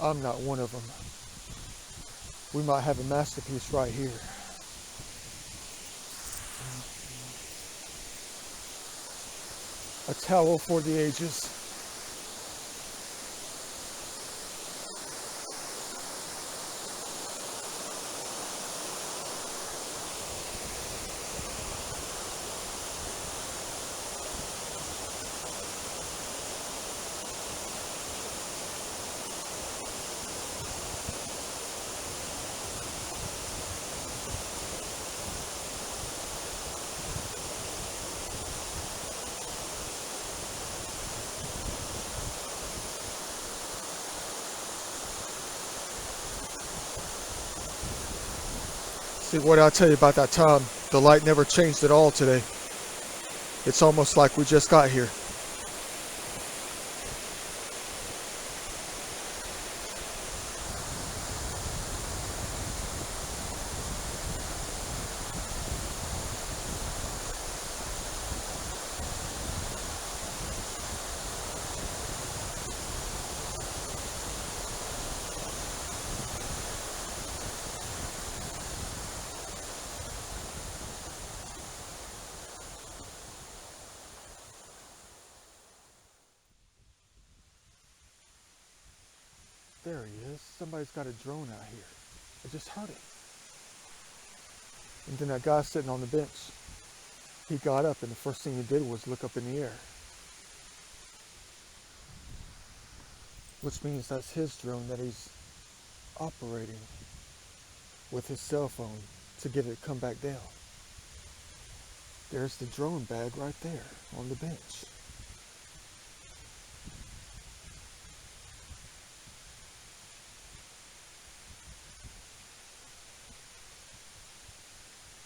I'm not one of them. We might have a masterpiece right here. A towel for the ages. See, what I'll tell you about that time, the light never changed at all today. It's almost like we just got here. There he is. Somebody's got a drone out here. I just heard it. And then that guy sitting on the bench, he got up and the first thing he did was look up in the air. Which means that's his drone that he's operating with his cell phone to get it to come back down. There's the drone bag right there on the bench.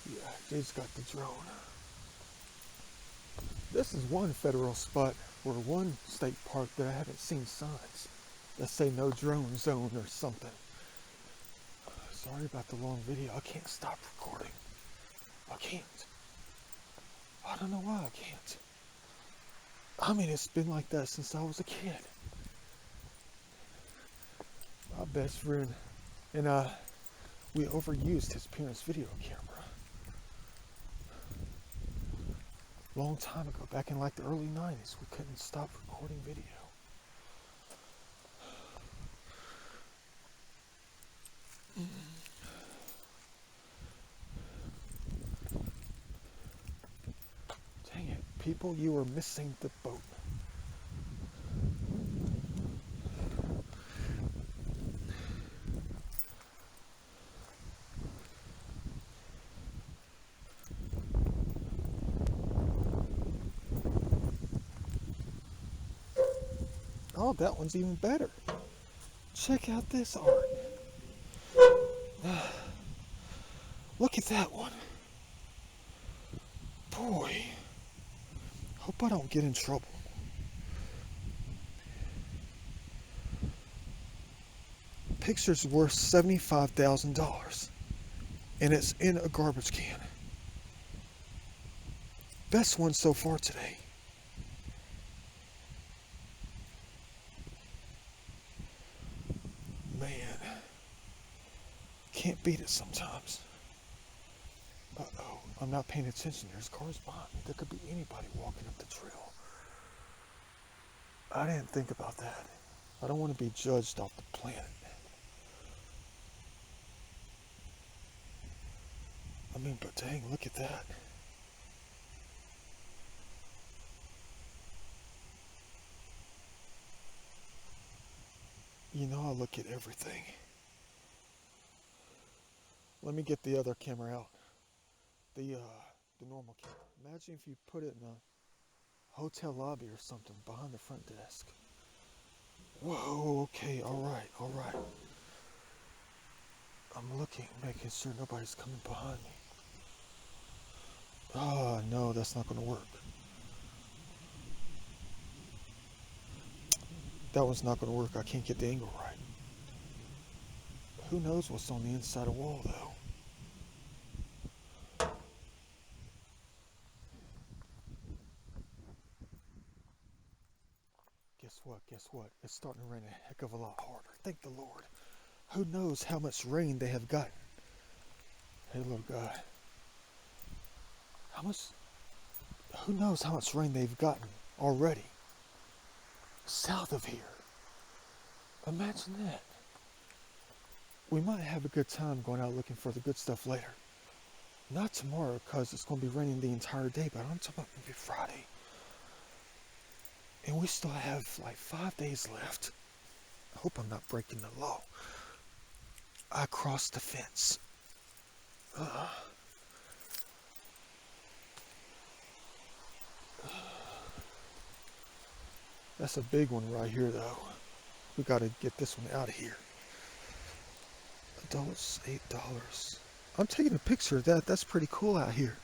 Yeah, he's got the drone. This is one federal spot or one state park that I haven't seen signs that say no drone zone or something. Sorry about the long video. I can't stop recording. I can't. I don't know why I can't. I mean, it's been like that since I was a kid. My best friend and I, we overused his parents' video camera. Long time ago, back in like the early 90s, we couldn't stop recording video. Dang it, people, you are missing the boat. Oh, that one's even better. Check out this art. Look at that one. Boy, hope I don't get in trouble. Picture's worth $75,000, and it's in a garbage can. Best one so far today. Man, can't beat it sometimes. Uh-oh, I'm not paying attention. There's cars behind me. There could be anybody walking up the trail. I didn't think about that. I don't want to be judged off the planet. I mean, but dang, look at that. You know, I look at everything. Let me get the other camera out. The normal camera. Imagine if you put it in a hotel lobby or something behind the front desk. Whoa, okay, all right. I'm looking, making sure nobody's coming behind me. Oh, no, that's not going to work. That one's not going to work. I can't get the angle right. Who knows what's on the inside of the wall, though? Guess what? Guess what? It's starting to rain a heck of a lot harder. Thank the Lord. Who knows how much rain they have gotten? Hey, little guy. Who knows how much rain they've gotten already? South of here. Imagine that. We might have a good time going out looking for the good stuff later. Not tomorrow, because it's going to be raining the entire day, but I'm talking about maybe Friday. And we still have like 5 days left. I hope I'm not breaking the law. I crossed the fence. That's a big one right here, though. We got to get this one out of here. Adults, $8. I'm taking a picture of that. That's pretty cool out here.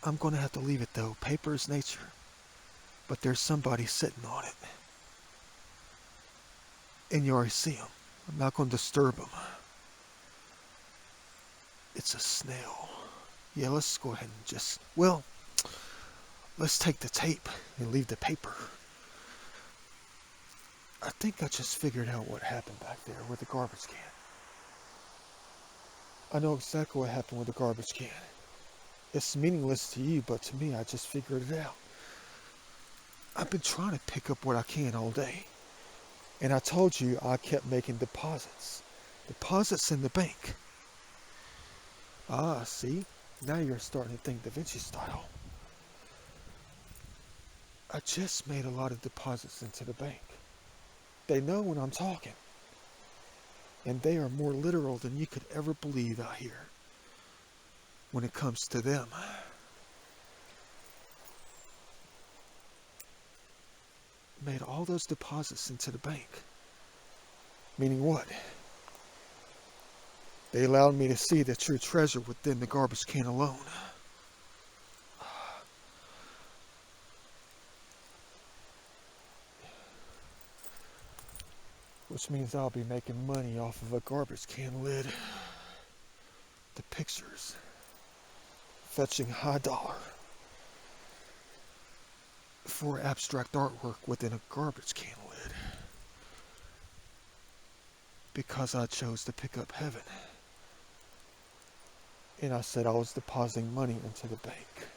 I'm going to have to leave it, though. Paper is nature. But there's somebody sitting on it. And you already see him. I'm not going to disturb him. It's a snail. Yeah, let's go ahead and just... Well, let's take the tape and leave the paper. I think I just figured out what happened back there with the garbage can. I know exactly what happened with the garbage can. It's meaningless to you, but to me, I just figured it out. I've been trying to pick up what I can all day. And I told you I kept making deposits. Deposits in the bank. Ah, see? Now you're starting to think Da Vinci style. I just made a lot of deposits into the bank. They know when I'm talking. And they are more literal than you could ever believe out here when it comes to them. Made all those deposits into the bank. Meaning what? They allowed me to see the true treasure within the garbage can alone. Which means I'll be making money off of a garbage can lid. The pictures fetching high dollar for abstract artwork within a garbage can lid. Because I chose to pick up heaven. And I said I was depositing money into the bank.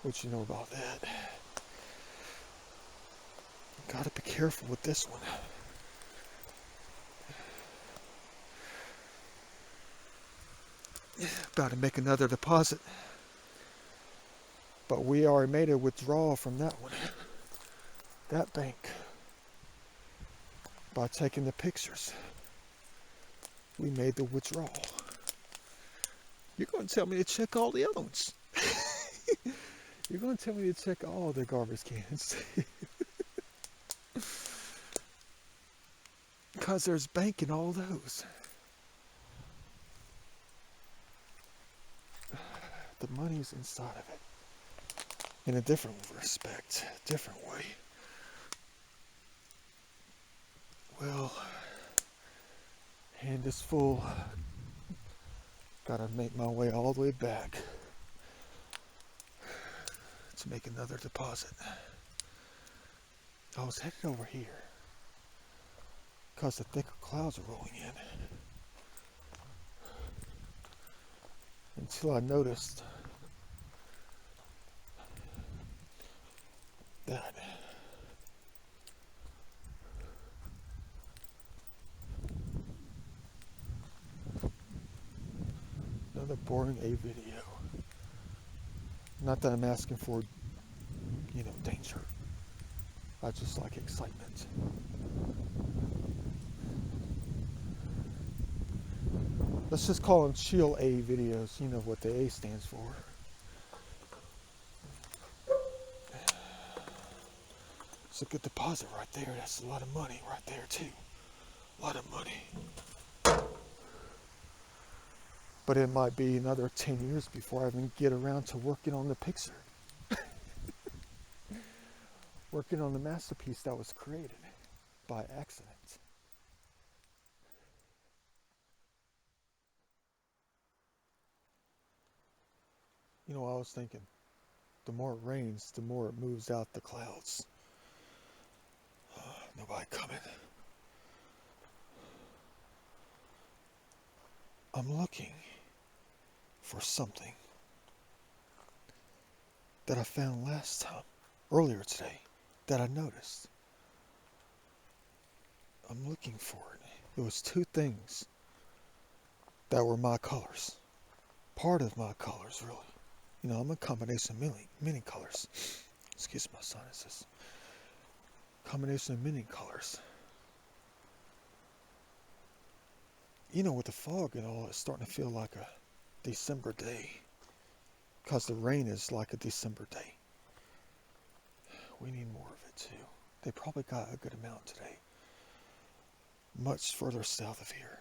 What you know about that? Gotta be careful with this one. About to make another deposit. But we already made a withdrawal from that one. That bank. By taking the pictures. We made the withdrawal. You're going to tell me to check all the other ones. You're going to tell me to check all the garbage cans. Because there's bank in all those. The money's inside of it. In a different respect. Different way. Well, hand is full. Gotta make my way all the way back to make another deposit. I was headed over here because the thicker clouds are rolling in. Until I noticed that another boring A video. Not that I'm asking for, danger. I just like excitement. Let's just call them chill A videos. You know what the A stands for. It's a good deposit right there. That's a lot of money right there too. A lot of money. But it might be another 10 years before I even get around to working on the picture, working on the masterpiece that was created by accident. You know, I was thinking, the more it rains, the more it moves out the clouds. Nobody coming. I'm looking for something that I found earlier today, that I noticed. I'm looking for it. It was two things that were my colors. Part of my colors, really. You know, I'm a combination of many colors. Excuse my sinuses. Combination of many colors. You know, with the fog and all, it's starting to feel like a December day. Because the rain is like a December day. We need more of it too. They probably got a good amount today. Much further south of here.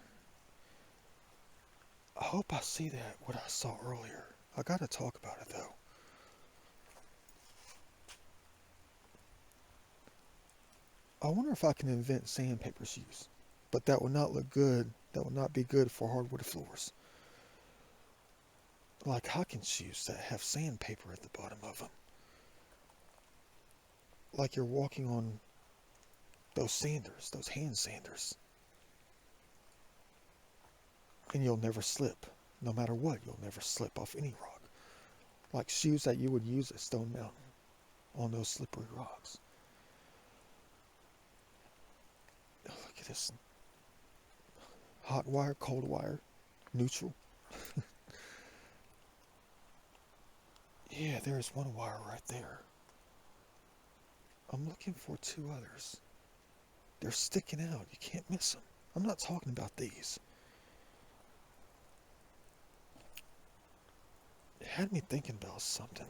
I hope I see that, what I saw earlier. I gotta talk about it though. I wonder if I can invent sandpaper shoes. But that would not look good. That would not be good for hardwood floors. Like hiking shoes that have sandpaper at the bottom of them. Like you're walking on those sanders, those hand sanders. And you'll never slip. No matter what, you'll never slip off any rock. Like shoes that you would use at Stone Mountain on those slippery rocks. Look at this. Hot wire, cold wire, neutral. Yeah, there's one wire right there. I'm looking for two others. They're sticking out. You can't miss them. I'm not talking about these. It had me thinking about something.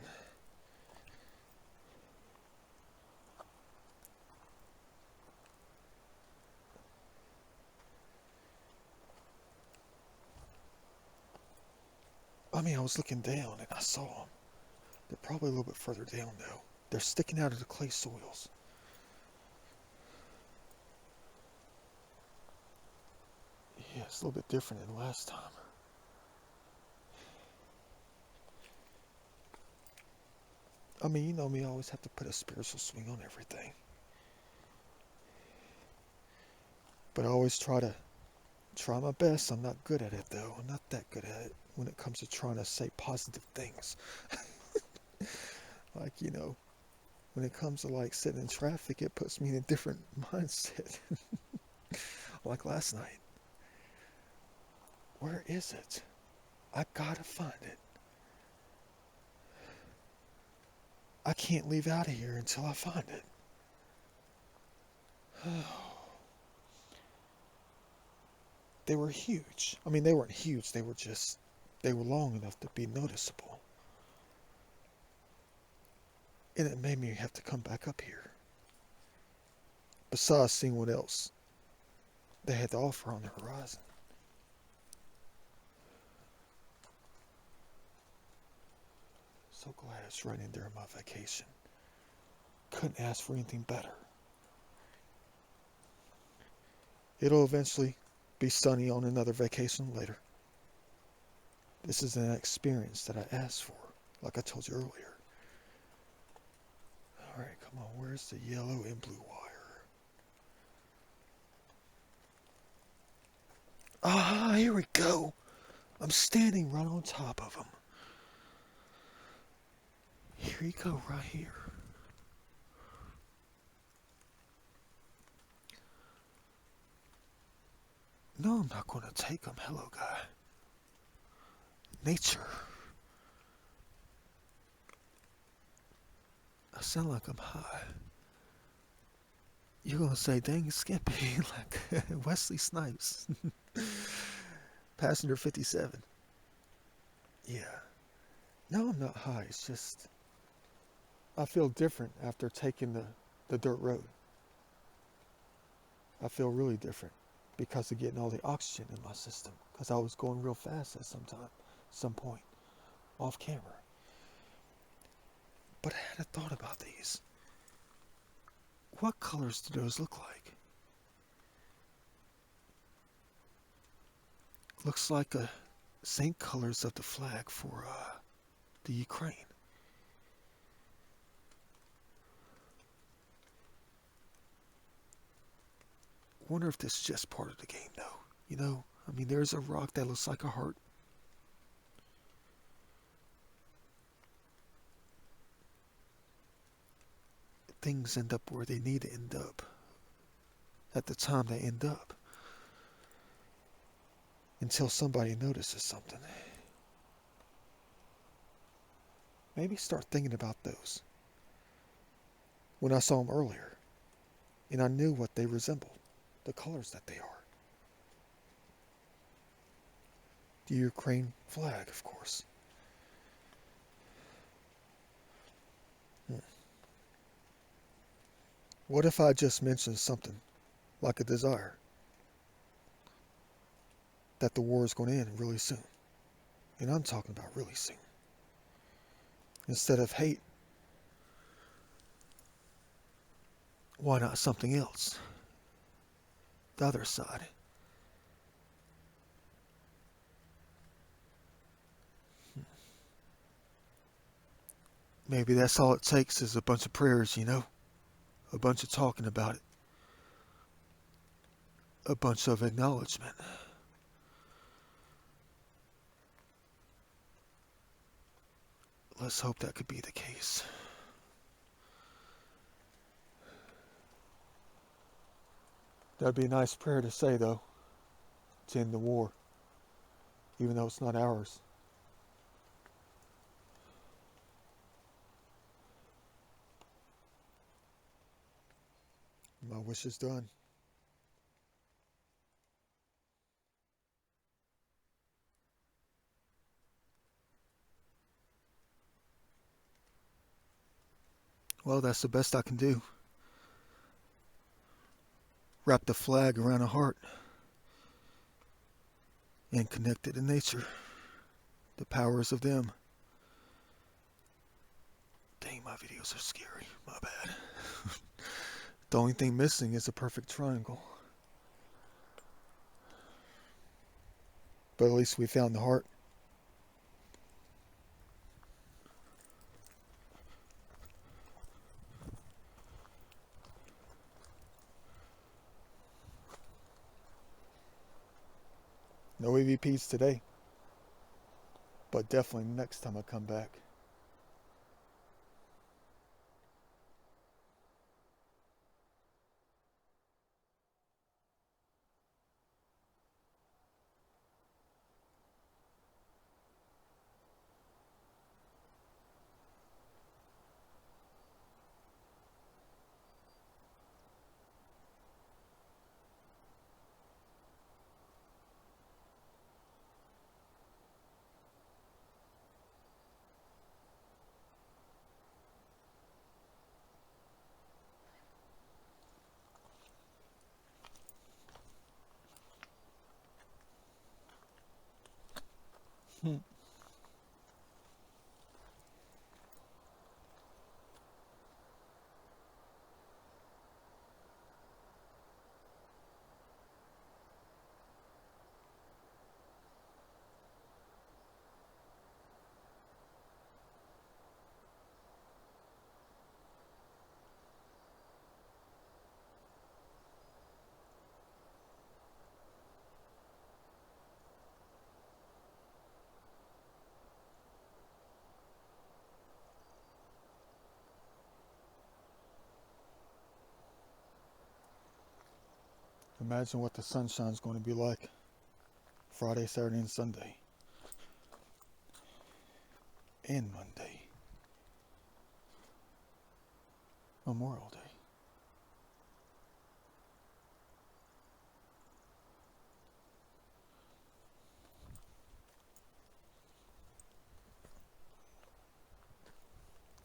I mean, I was looking down and I saw them. They're probably a little bit further down though. They're sticking out of the clay soils. Yeah, it's a little bit different than last time. I mean, you know me, I always have to put a spiritual swing on everything. But I always try my best. I'm not good at it though. I'm not that good at it when it comes to trying to say positive things. Like, you know, when it comes to like sitting in traffic, it puts me in a different mindset. Like last night. Where is it? I gotta find it. I can't leave out of here until I find it. They were huge. I mean, they weren't huge. They were long enough to be noticeable. And it made me have to come back up here. Besides seeing what else they had to offer on the horizon. So glad it's right in there on my vacation. Couldn't ask for anything better. It'll eventually be sunny on another vacation later. This is an experience that I asked for, like I told you earlier. Alright, come on, where's the yellow and blue wire? Ah, here we go. I'm standing right on top of them. Here you go, right here. No, I'm not going to take them. Hello, guy. Nature. I sound like I'm high. You're going to say, dang Skippy, like Wesley Snipes. Passenger 57. Yeah. No, I'm not high. It's just, I feel different after taking the dirt road. I feel really different. because of getting all the oxygen in my system. Because I was going real fast at some point, off camera. But I had a thought about these. What colors do those look like? Looks like the same colors of the flag for the Ukraine. Wonder if this is just part of the game, though. You know, I mean, there's a rock that looks like a heart. Things end up where they need to end up at the time they end up, until somebody notices something. Maybe start thinking about those. When I saw them earlier, and I knew what they resembled, the colors that they are. The Ukraine flag, of course. What if I just mentioned something like a desire that the war is going to end really soon? And I'm talking about really soon. Instead of hate, why not something else? The other side. Maybe that's all it takes is a bunch of prayers, you know? A bunch of talking about it. A bunch of acknowledgement. Let's hope that could be the case. That'd be a nice prayer to say, though, to end the war, even though it's not ours. My wish is done. Well, that's the best I can do. Wrap the flag around a heart and connect it to nature. The powers of them. Dang, my videos are scary. My bad. The only thing missing is a perfect triangle. But at least we found the heart. No EVPs today. But definitely next time I come back. Imagine what the sunshine's going to be like Friday, Saturday, and Sunday. And Monday. Memorial Day.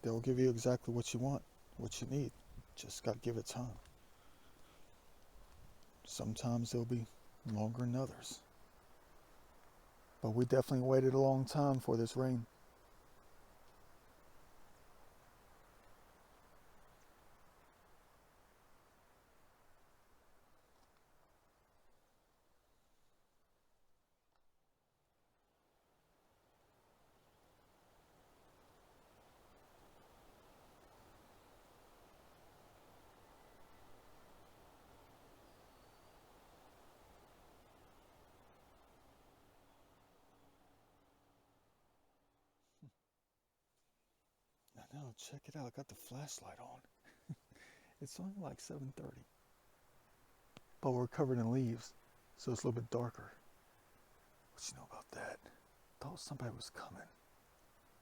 They'll give you exactly what you want, what you need. Just got to give it time. Sometimes they'll be longer than others. But we definitely waited a long time for this rain. I know, check it out. I got the flashlight on. It's only like 7:30. But we're covered in leaves, so it's a little bit darker. What you know about that? Thought somebody was coming.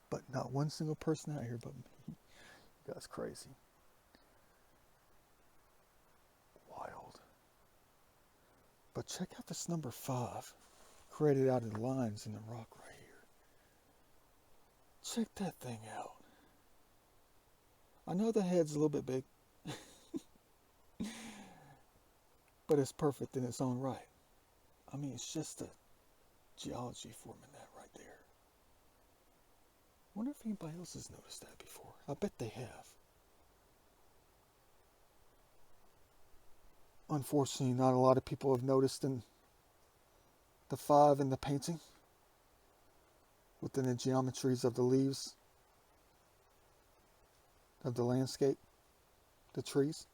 But not one single person out here but me. You guys crazy. Wild. But check out this number 5. Created out of the lines in the rock right here. Check that thing out. I know the head's a little bit big. But it's perfect in its own right. I mean, it's just a geology forming that right there. I wonder if anybody else has noticed that before. I bet they have. Unfortunately, not a lot of people have noticed in the 5 in the painting within the geometries of the leaves of the landscape, the trees,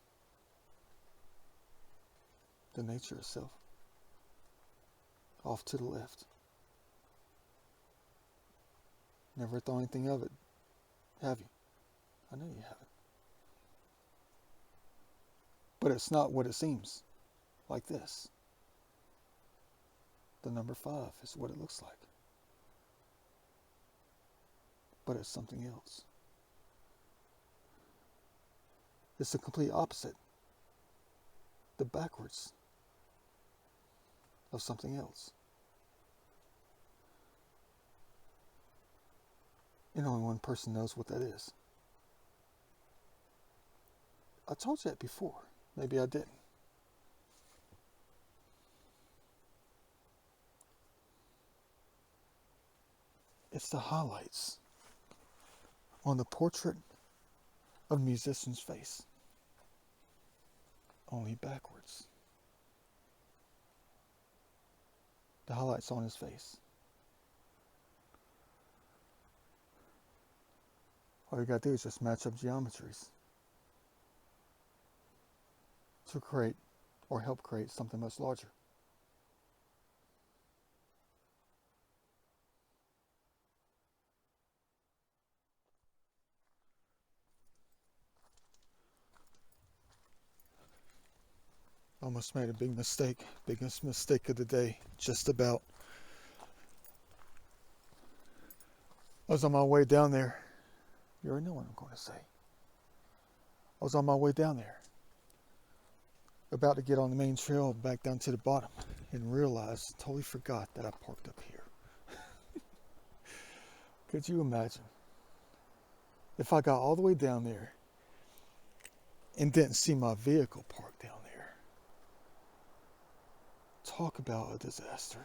the nature itself. Off to the left. Never thought anything of it, have you? I know you haven't. But it's not what it seems. Like this. The number 5 is what it looks like. But it's something else. It's the complete opposite. The backwards of something else. And only one person knows what that is. I told you that before. Maybe I didn't. It's the highlights on the portrait of a musician's face. Only backwards. The highlights on his face. All you gotta do is just match up geometries to create or help create something much larger. Almost made a big mistake. Biggest mistake of the day. Just about. I was on my way down there. You already know what I'm going to say. I was on my way down there. About to get on the main trail back down to the bottom. And realized, totally forgot that I parked up here. Could you imagine? If I got all the way down there and didn't see my vehicle parked down there. Talk about a disaster.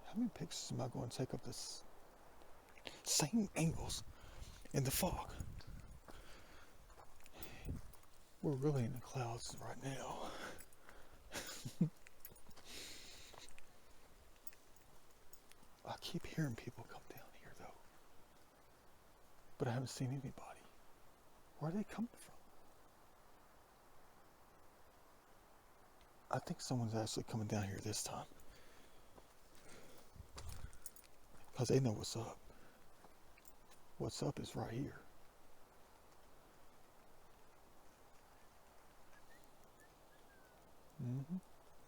How many pictures am I going to take of this same angles in the fog? We're really in the clouds right now. I keep hearing people come down here though. But I haven't seen anybody. Where are they coming from? I think someone's actually coming down here this time. Because they know what's up. What's up is right here.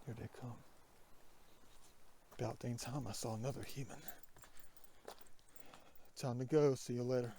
Here they come. About dang time I saw another human. Time to go. See you later.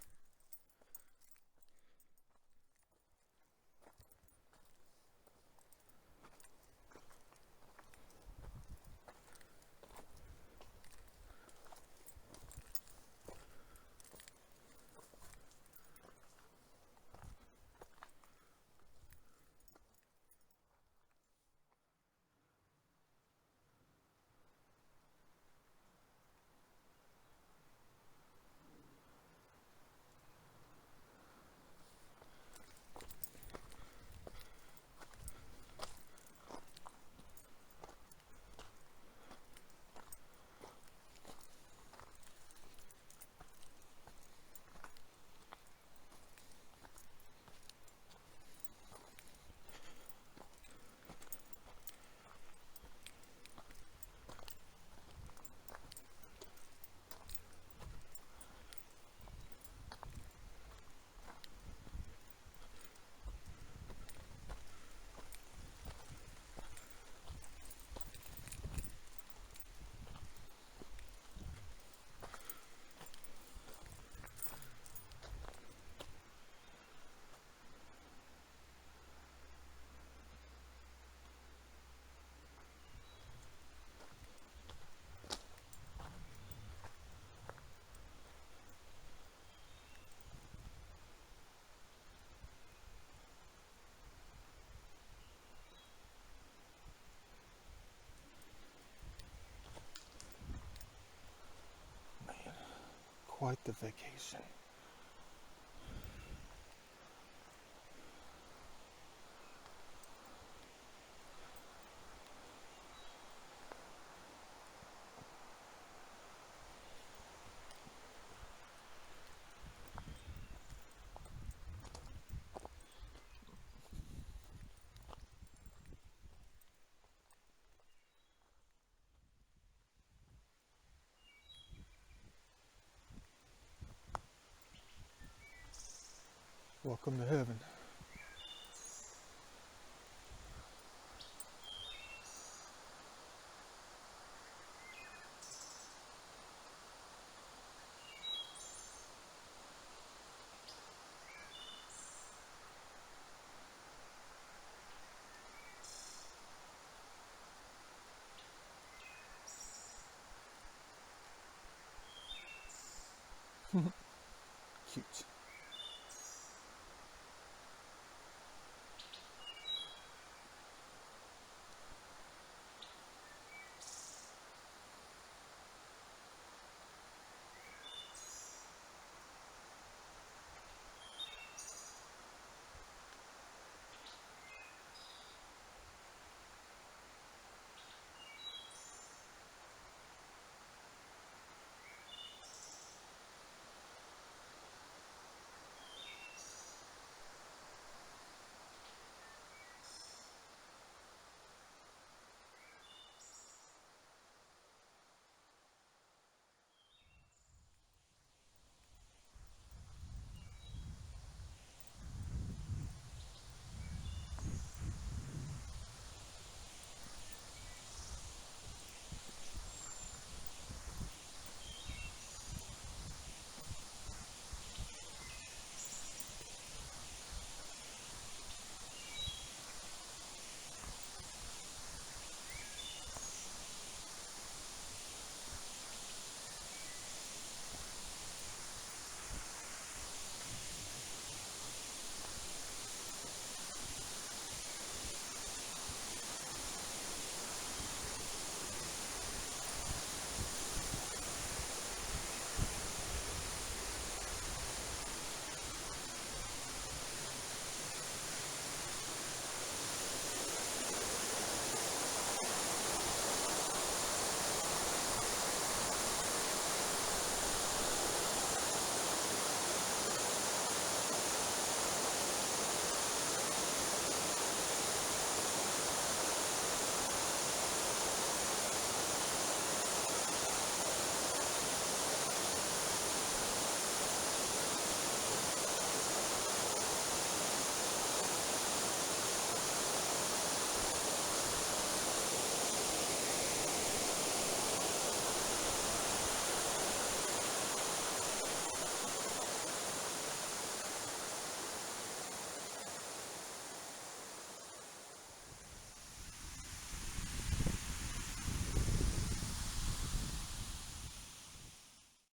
the vacation. Welcome to heaven. Cute.